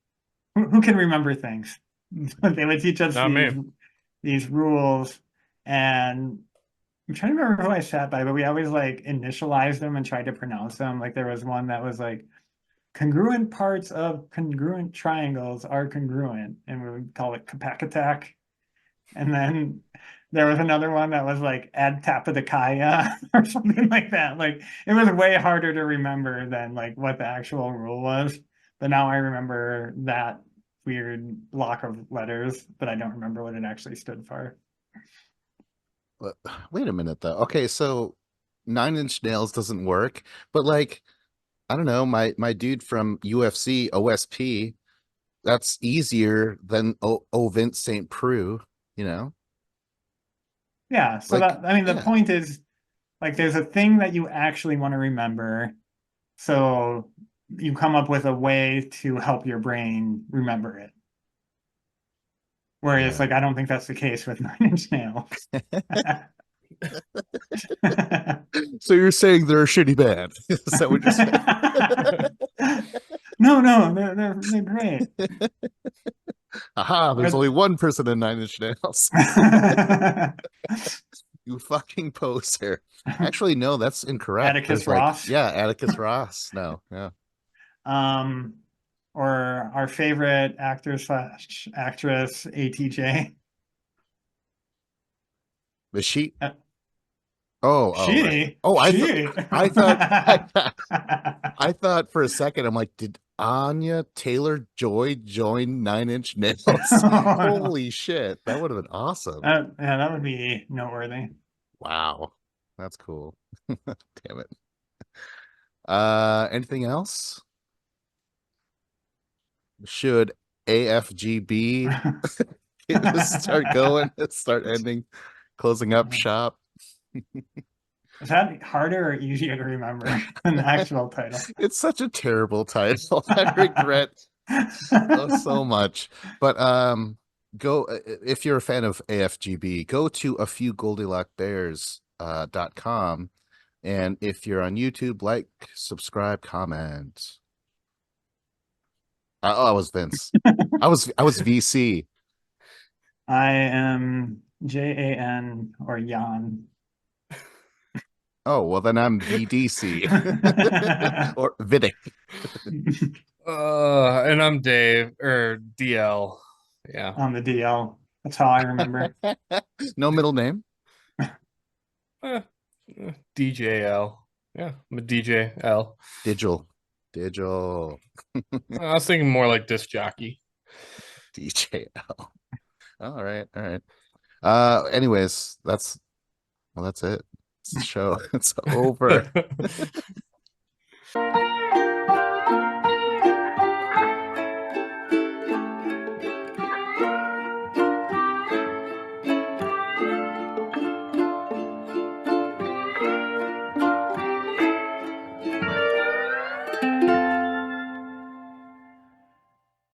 S2: who can remember things? They would teach us
S3: Not me.
S2: these rules, and I'm trying to remember who I sat by, but we always like initialized them and tried to pronounce them. Like there was one that was like congruent parts of congruent triangles are congruent, and we would call it Kapakatak. And then there was another one that was like ad tapadakaya or something like that. Like it was way harder to remember than like what the actual rule was. But now I remember that weird block of letters, but I don't remember what it actually stood for.
S1: But wait a minute though. Okay, so Nine Inch Nails doesn't work, but like I don't know, my dude from UFC OSP, that's easier than Vince St. Preux, you know?
S2: Yeah, so
S1: Like,
S2: that I mean the
S1: yeah,
S2: point is like there's a thing that you actually want to remember. So you come up with a way to help your brain remember it. Whereas
S1: yeah.
S2: like I don't think that's the case with Nine Inch Nails.
S1: So you're saying they're a shitty band? Is that what you're saying?
S2: No, no, they're great.
S1: Aha, there's
S2: But
S1: only one person in Nine Inch Nails. You fucking poser. Actually, no, that's incorrect.
S2: Atticus
S1: There's like,
S2: Ross,
S1: yeah, Atticus Ross. No, yeah.
S2: um, or our favorite actor slash actress ATJ.
S1: Is she?
S2: Uh,
S1: Oh, right.
S2: she,
S1: Oh,
S2: she.
S1: I thought, I thought for a second, I'm like, did Anya Taylor Joy join Nine Inch Nails? Holy shit, that would have been awesome.
S2: Yeah, that would be noteworthy.
S1: Wow, that's cool. Damn it. Anything else? Should AFGB start going, start ending, closing up shop?
S2: Is that harder or easier to remember than the actual title?
S1: It's such a terrible title. I regret so much. But go if you're a fan of AFGB, go to a few Goldilock Bears .com, and if you're on YouTube, like, subscribe, comment. Oh, I was Vince. I was VC.
S2: I am JAN or Jan.
S1: Oh, well then I'm VDC or Vidic.
S3: And I'm Dave or DL. Yeah.
S2: On the DL. That's how I remember.
S1: No middle name.
S3: Eh, DJL. Yeah, I'm a DJL.
S1: Digital. Digital.
S3: I was thinking more like disc jockey.
S1: DJL. All right, all right. Anyways, that's it. It's the show. It's over.